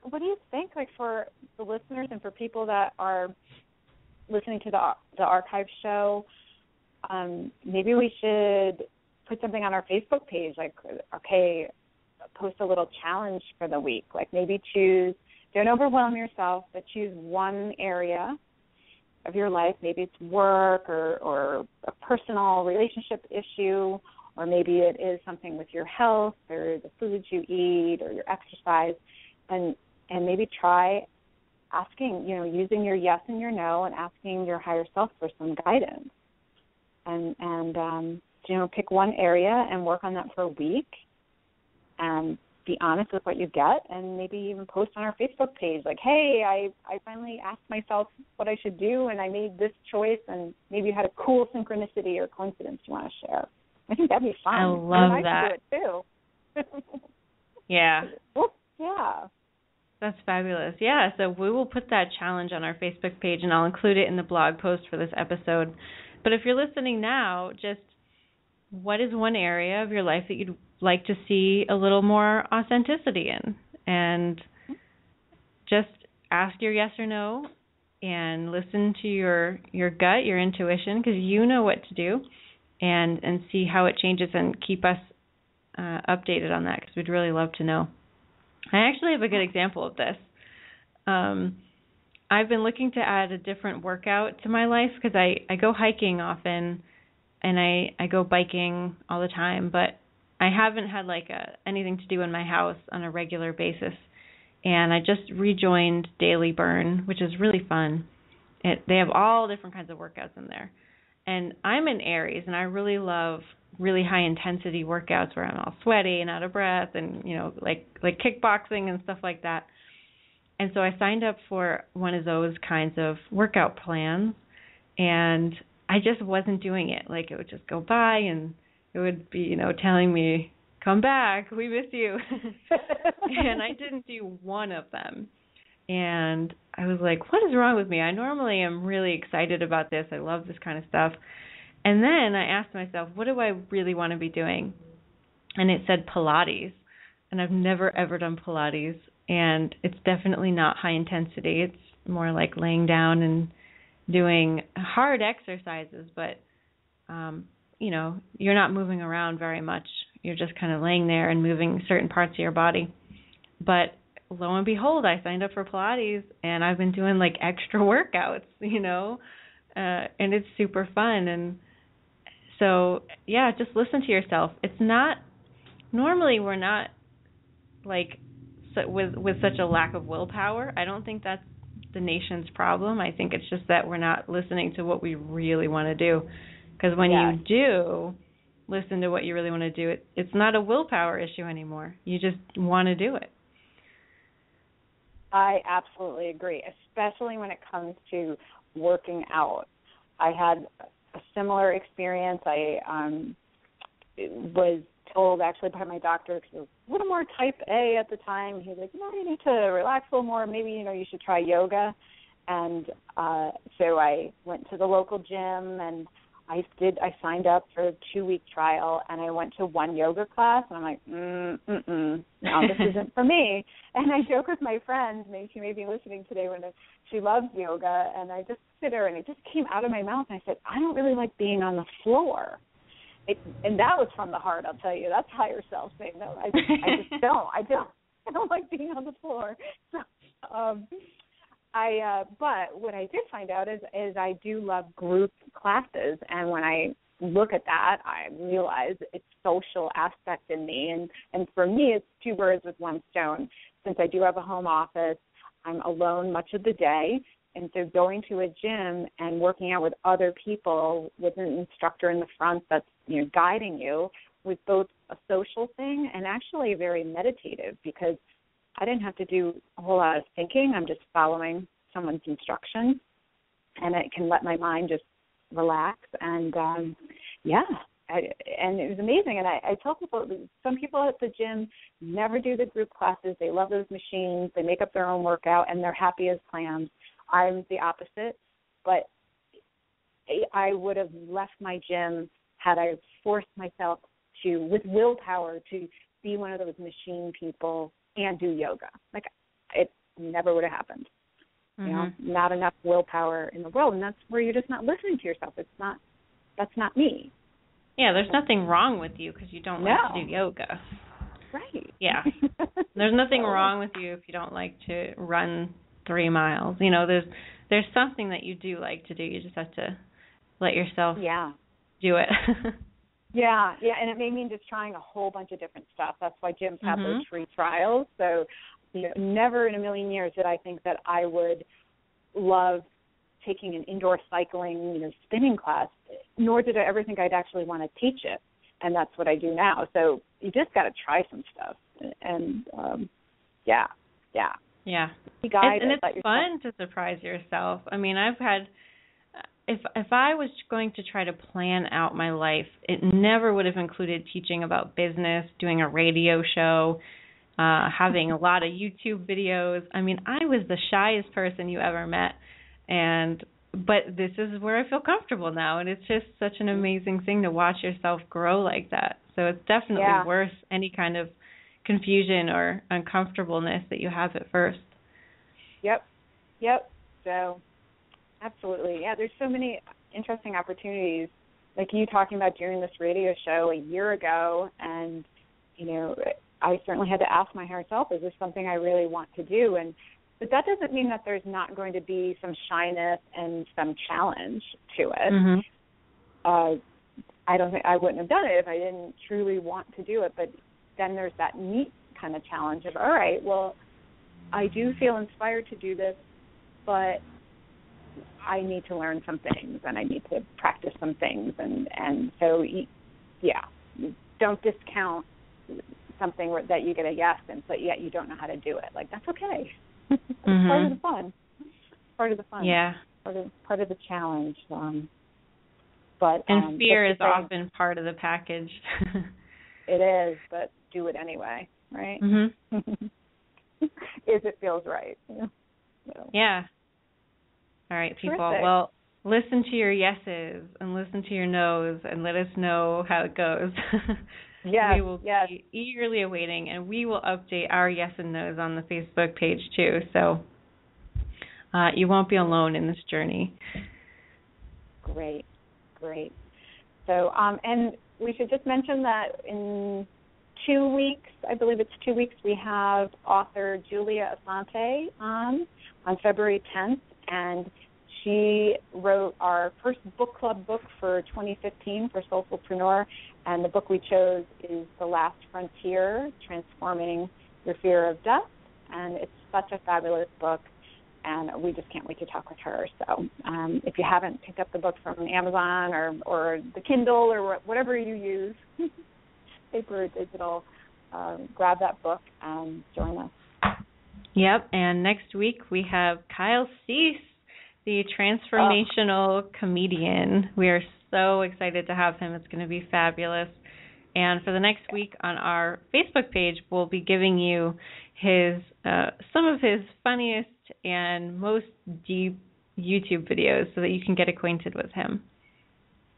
what do you think, like, for the listeners and for people that are listening to the archive show, maybe we should put something on our Facebook page, like, okay, post a little challenge for the week. Like, maybe don't overwhelm yourself, but choose one area of your life. Maybe it's work or a personal relationship issue, or maybe it is something with your health or the foods you eat or your exercise, and maybe try asking, using your yes and your no and asking your higher self for some guidance. And pick one area and work on that for a week and be honest with what you get, and maybe even post on our Facebook page like, hey, I finally asked myself what I should do and I made this choice, and maybe you had a cool synchronicity or coincidence you want to share. I think that'd be fun. I love that. I should do it too. Yeah. Well, yeah. That's fabulous. Yeah, so we will put that challenge on our Facebook page, and I'll include it in the blog post for this episode. But if you're listening now, just what is one area of your life that you'd like to see a little more authenticity in? And just ask your yes or no and listen to your gut, your intuition, because you know what to do, and see how it changes, and keep us updated on that, because we'd really love to know. I actually have a good example of this. I've been looking to add a different workout to my life, because I go hiking often, and I go biking all the time, but I haven't had anything to do in my house on a regular basis. And I just rejoined Daily Burn, which is really fun. They have all different kinds of workouts in there. And I'm in Aries, and I really love really high intensity workouts where I'm all sweaty and out of breath, and like kickboxing and stuff like that. And so I signed up for one of those kinds of workout plans, and I just wasn't doing it. Like, it would just go by, and it would be, telling me, come back, we miss you. And I didn't do one of them. And I was like, what is wrong with me? I normally am really excited about this. I love this kind of stuff. And then I asked myself, what do I really want to be doing? And it said Pilates. And I've never, ever done Pilates. And it's definitely not high intensity. It's more like laying down and doing hard exercises. But you're not moving around very much. You're just kind of laying there and moving certain parts of your body. But lo and behold, I signed up for Pilates, and I've been doing like extra workouts, and it's super fun. And so, yeah, just listen to yourself. It's not, normally we're not like with such a lack of willpower. I don't think that's the nation's problem. I think it's just that we're not listening to what we really want to do. Because when you do listen to what you really want to do, it's not a willpower issue anymore. You just want to do it. I absolutely agree, especially when it comes to working out. I had a similar experience. I was told actually by my doctor, because I was a little more type A at the time. He was like, you need to relax a little more. Maybe, you should try yoga. And so I went to the local gym, and I signed up for a 2-week trial, and I went to one yoga class, and I'm like, no, this isn't for me. And I joke with my friend, maybe she may be listening today, when she loves yoga, and I just sit there, and it just came out of my mouth, and I said, I don't really like being on the floor. And that was from the heart, I'll tell you. That's higher self saying, no, I just don't. I don't like being on the floor. So, but what I did find out is I do love group classes, and when I look at that, I realize it's social aspect in me, and for me, it's two birds with one stone. Since I do have a home office, I'm alone much of the day, and so going to a gym and working out with other people with an instructor in the front that's guiding you was both a social thing and actually very meditative, because I didn't have to do a whole lot of thinking. I'm just following someone's instructions, and it can let my mind just relax. And, and it was amazing. And I tell people, some people at the gym never do the group classes. They love those machines. They make up their own workout, and they're happy as clams. I'm the opposite, but I would have left my gym had I forced myself to, with willpower, to be one of those machine people and do yoga. Like, it never would have happened. Not enough willpower in the world, and that's where you're just not listening to yourself. That's not me. Yeah, there's nothing wrong with you because you don't like to do yoga. Right. Yeah. There's nothing wrong with you if you don't like to run 3 miles. There's something that you do like to do. You just have to let yourself do it. Yeah, and it may mean just trying a whole bunch of different stuff. That's why gyms have those free trials. So never in a million years did I think that I would love taking an indoor cycling, spinning class, nor did I ever think I'd actually want to teach it. And that's what I do now. So you just got to try some stuff. And, Yeah. And it's fun to surprise yourself. I mean, I've had, if I was going to try to plan out my life, it never would have included teaching about business, doing a radio show, having a lot of YouTube videos. I mean, I was the shyest person you ever met, but this is where I feel comfortable now, and it's just such an amazing thing to watch yourself grow like that. So it's definitely worth any kind of confusion or uncomfortableness that you have at first. Yep. So, absolutely. Yeah, there's so many interesting opportunities, like you talking about doing this radio show a year ago, and, I certainly had to ask my higher self, is this something I really want to do? But that doesn't mean that there's not going to be some shyness and some challenge to it. I don't think I wouldn't have done it if I didn't truly want to do it. But then there's that neat kind of challenge of, all right, well, I do feel inspired to do this, but I need to learn some things and I need to practice some things. And so, don't discount something that you get a yes in, but yet you don't know how to do it. Like, that's okay. It's part of the fun. Yeah. Part of the challenge. And fear is often part of the package. It is, but do it anyway, right? If it feels right. So. Yeah. All right, people. Terrific. Well, listen to your yeses and listen to your nos and let us know how it goes. Yes, we will be eagerly awaiting, and we will update our yes and no's on the Facebook page too. So you won't be alone in this journey. Great. So, and we should just mention that in 2 weeks, I believe it's 2 weeks, we have author Julia Asante on February 10th, and she wrote our first book club book for 2015 for Soulfullpreneur, and the book we chose is The Last Frontier, Transforming Your Fear of Death, and it's such a fabulous book, and we just can't wait to talk with her. So if you haven't picked up the book from Amazon or the Kindle or whatever you use, paper or digital, grab that book and join us. Yep, and next week we have Kyle Cease, the transformational comedian. We are so excited to have him. It's going to be fabulous. And for the next week on our Facebook page, we'll be giving you his some of his funniest and most deep YouTube videos so that you can get acquainted with him.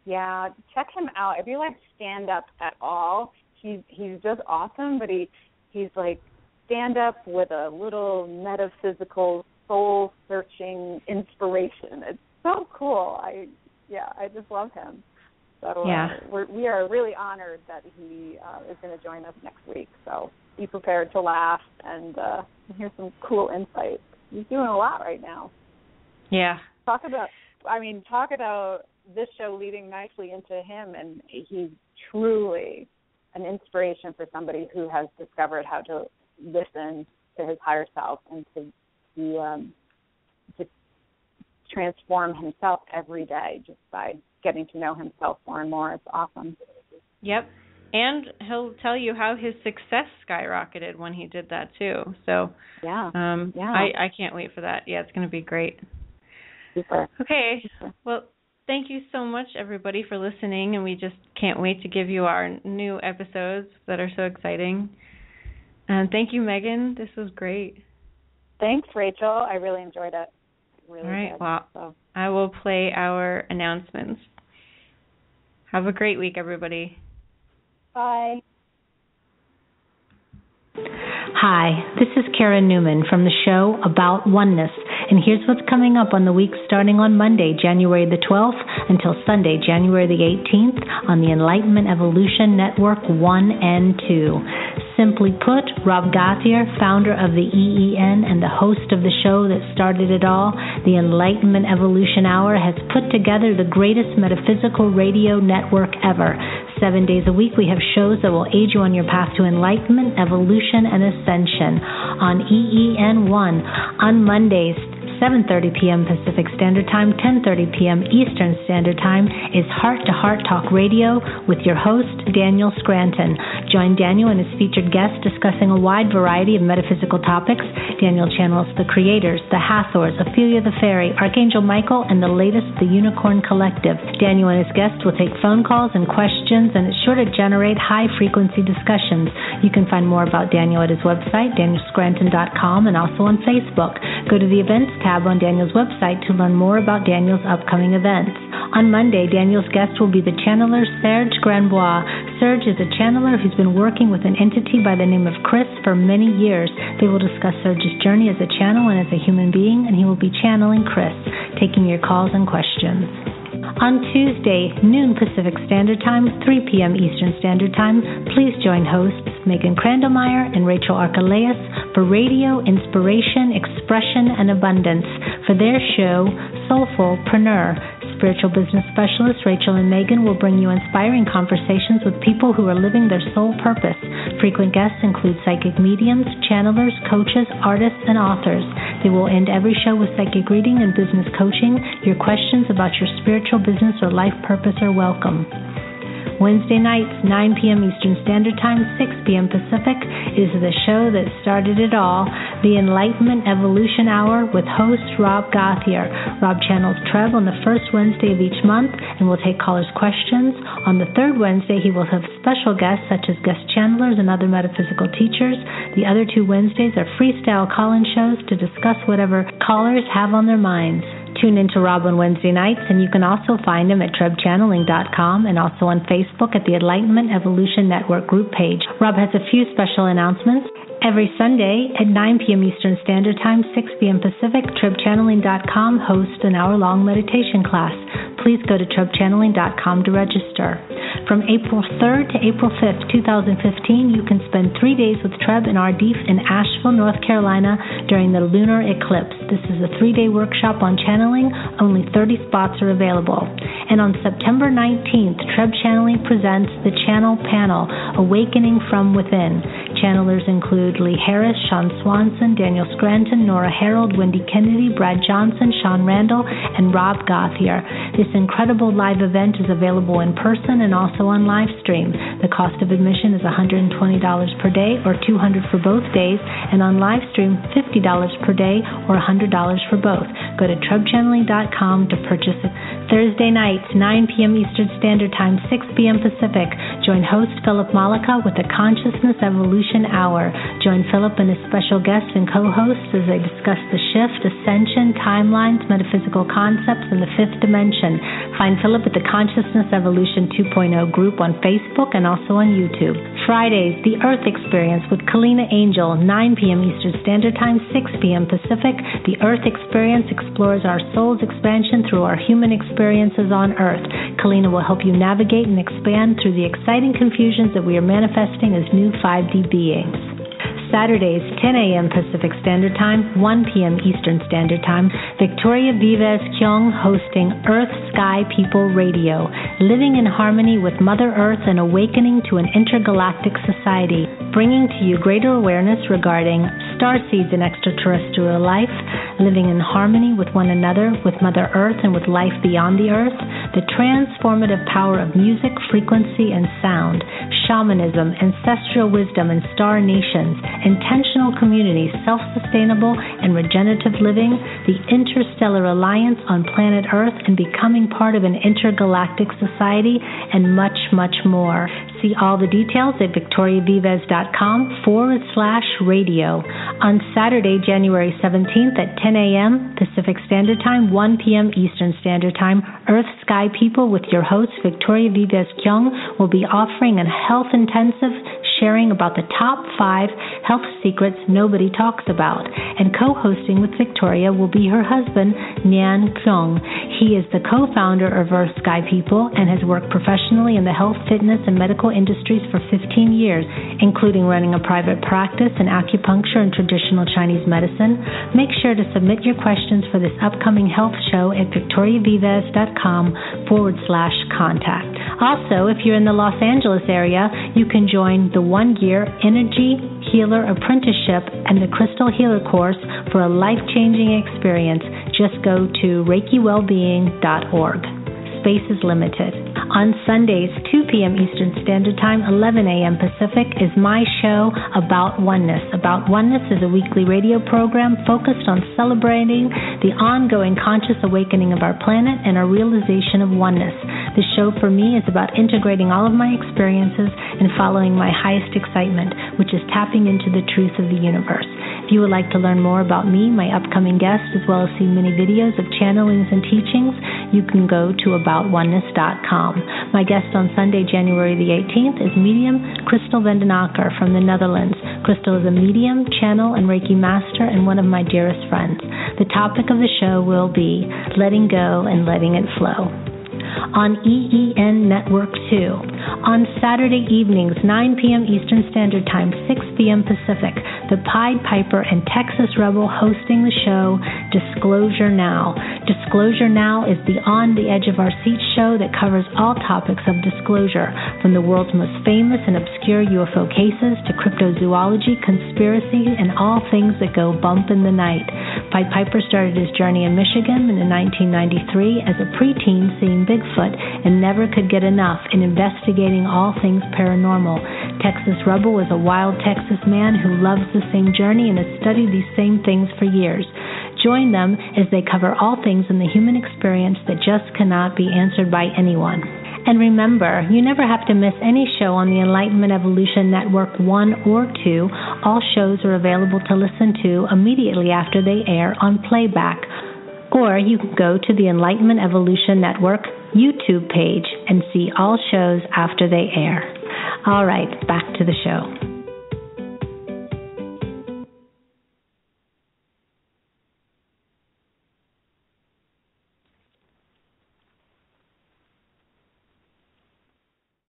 Yeah, check him out. If you like stand-up at all, he's just awesome, but he's like stand-up with a little metaphysical, soul-searching inspiration. It's so cool. I just love him. So we are really honored that he is going to join us next week. So be prepared to laugh and hear some cool insights. He's doing a lot right now. Yeah. Talk about this show leading nicely into him, and he's truly an inspiration for somebody who has discovered how to listen to his higher self and to transform himself every day just by getting to know himself more and more. It's awesome. Yep. And he'll tell you how his success skyrocketed when he did that too. So I can't wait for that. Yeah, it's going to be great. Super. Okay. Super. Well, thank you so much, everybody, for listening, and we just can't wait to give you our new episodes that are so exciting. And thank you, Megan. This was great. Thanks, Rachel. I really enjoyed it. Really All right. good. Well, so. I will play our announcements. Have a great week, everybody. Bye. Hi, this is Karen Newman from the show About Oneness, and here's what's coming up on the week starting on Monday, January the 12th, until Sunday, January the 18th, on the Enlightenment Evolution Network 1 and 2. Simply put, Rob Gauthier, founder of the EEN and the host of the show that started it all, the Enlightenment Evolution Hour, has put together the greatest metaphysical radio network ever. 7 days a week, we have shows that will aid you on your path to enlightenment, evolution, and ascension. On EEN 1, on Mondays, 7:30 p.m. Pacific Standard Time, 10:30 p.m. Eastern Standard Time, is Heart to Heart Talk Radio with your host, Daniel Scranton. Join Daniel and his featured guests discussing a wide variety of metaphysical topics. Daniel channels the Creators, the Hathors, Ophelia the Fairy, Archangel Michael, and the latest, the Unicorn Collective. Daniel and his guests will take phone calls and questions, and it's sure to generate high-frequency discussions. You can find more about Daniel at his website, danielscranton.com, and also on Facebook. Go to the Events tab on Daniel's website to learn more about Daniel's upcoming events. On Monday, Daniel's guest will be the channeler Serge Granbois. Serge is a channeler who's been working with an entity by the name of Chris for many years. They will discuss Serge's journey as a channel and as a human being, and he will be channeling Chris, taking your calls and questions. On Tuesday, noon Pacific Standard Time, 3 p.m. Eastern Standard Time, please join hosts Megan Krandelmeyer and Rachel Archelaus for Radio Inspiration, Expression, and Abundance for their show, Soulfullpreneur. Spiritual business specialists Rachel and Megan will bring you inspiring conversations with people who are living their soul purpose. Frequent guests include psychic mediums, channelers, coaches, artists, and authors. They will end every show with psychic reading and business coaching. Your questions about your spiritual business or life purpose are welcome. Wednesday nights, 9 p.m. Eastern Standard Time, 6 p.m. Pacific, is the show that started it all, the Enlightenment Evolution Hour with host Rob Gauthier. Rob channels Treb on the first Wednesday of each month and will take callers' questions. On the third Wednesday, he will have special guests such as guest channelers and other metaphysical teachers. The other 2 Wednesdays are freestyle call-in shows to discuss whatever callers have on their minds. Tune in to Rob on Wednesday nights, and you can also find him at trebchanneling.com and also on Facebook at the Enlightenment Evolution Network group page. Rob has a few special announcements. Every Sunday at 9 p.m. Eastern Standard Time, 6 p.m. Pacific, trebchanneling.com hosts an hour-long meditation class. please go to TrebChanneling.com to register. From April 3rd to April 5th, 2015, you can spend 3 days with Treb and Ardif in Asheville, North Carolina during the lunar eclipse. This is a 3-day workshop on channeling. Only 30 spots are available. And on September 19th, Treb Channeling presents the Channel Panel, Awakening from Within. Channelers include Lee Harris, Sean Swanson, Daniel Scranton, Nora Harold, Wendy Kennedy, Brad Johnson, Sean Randall, and Rob Gauthier. This incredible live event is available in person and also on live stream. The cost of admission is $120 per day or $200 for both days, and on live stream, $50 per day or $100 for both. Go to TrebChanneling.com to purchase it. Thursday nights, 9 p.m. Eastern Standard Time, 6 p.m. Pacific. Join host Philip Malika with the Consciousness Evolution Hour. Join Philip and his special guests and co-hosts as they discuss the shift, ascension, timelines, metaphysical concepts, and the fifth dimension. Find Philip at the Consciousness Evolution 2.0 group on Facebook and also on YouTube. Fridays, The Earth Experience with Kalina Angel, 9 p.m. Eastern Standard Time, 6 p.m. Pacific. The Earth Experience explores our soul's expansion through our human experiences on Earth. Kalina will help you navigate and expand through the exciting confusions that we are manifesting as new 5D beings. Saturdays, 10 a.m. Pacific Standard Time, 1 p.m. Eastern Standard Time, Victoria Vives Kyung hosting Earth Sky People Radio, living in harmony with Mother Earth and awakening to an intergalactic society, bringing to you greater awareness regarding star seeds and extraterrestrial life, living in harmony with one another, with Mother Earth, and with life beyond the Earth, the transformative power of music, frequency, and sound, shamanism, ancestral wisdom, and star nations, intentional community, self-sustainable and regenerative living, the interstellar alliance on planet Earth, and becoming part of an intergalactic society, and much, much more. See all the details at victoriavives.com/radio. On Saturday, January 17th at 10 a.m. Pacific Standard Time, 1 p.m. Eastern Standard Time, Earth Sky People with your host, Victoria Vives Kyung, will be offering a health intensive sharing about the top 5 health secrets nobody talks about. And co-hosting with Victoria will be her husband, Nyan Kyung. He is the co-founder of Earth Sky People and has worked professionally in the health, fitness, and medical industries for 15 years, including running a private practice in acupuncture and traditional Chinese medicine. Make sure to submit your questions for this upcoming health show at victoriavives.com/contact. Also, if you're in the Los Angeles area, you can join the 1-year Energy Healer Apprenticeship and the Crystal Healer course for a life-changing experience. Just go to ReikiWellbeing.org. Space is limited. On Sundays, 2 p.m. Eastern Standard Time, 11 a.m. Pacific, is my show, About Oneness. About Oneness is a weekly radio program focused on celebrating the ongoing conscious awakening of our planet and our realization of oneness. The show for me is about integrating all of my experiences and following my highest excitement, which is tapping into the truth of the universe. If you would like to learn more about me, my upcoming guests, as well as see many videos of channelings and teachings, you can go to aboutoneness.com. My guest on Sunday, January the 18th, is medium Crystal Vendenacker from the Netherlands. Crystal is a medium, channel, and Reiki master and one of my dearest friends. The topic of the show will be letting go and letting it flow. On EEN Network 2. On Saturday evenings, 9 p.m. Eastern Standard Time, 6 p.m. Pacific, the Pied Piper and Texas Rebel hosting the show Disclosure Now. Disclosure Now is the On the Edge of Our Seat show that covers all topics of disclosure, from the world's most famous and obscure UFO cases to cryptozoology, conspiracy, and all things that go bump in the night. Pied Piper started his journey in Michigan in 1993 as a preteen seeing Bigfoot and never could get enough in investigating all things paranormal. Texas Rebel is a wild Texas man who loves the same journey and has studied these same things for years. Join them as they cover all things in the human experience that just cannot be answered by anyone. And remember, you never have to miss any show on the Enlightenment Evolution Network 1 or 2. All shows are available to listen to immediately after they air on playback. Or you can go to the Enlightenment Evolution Network YouTube page and see all shows after they air. All right, back to the show.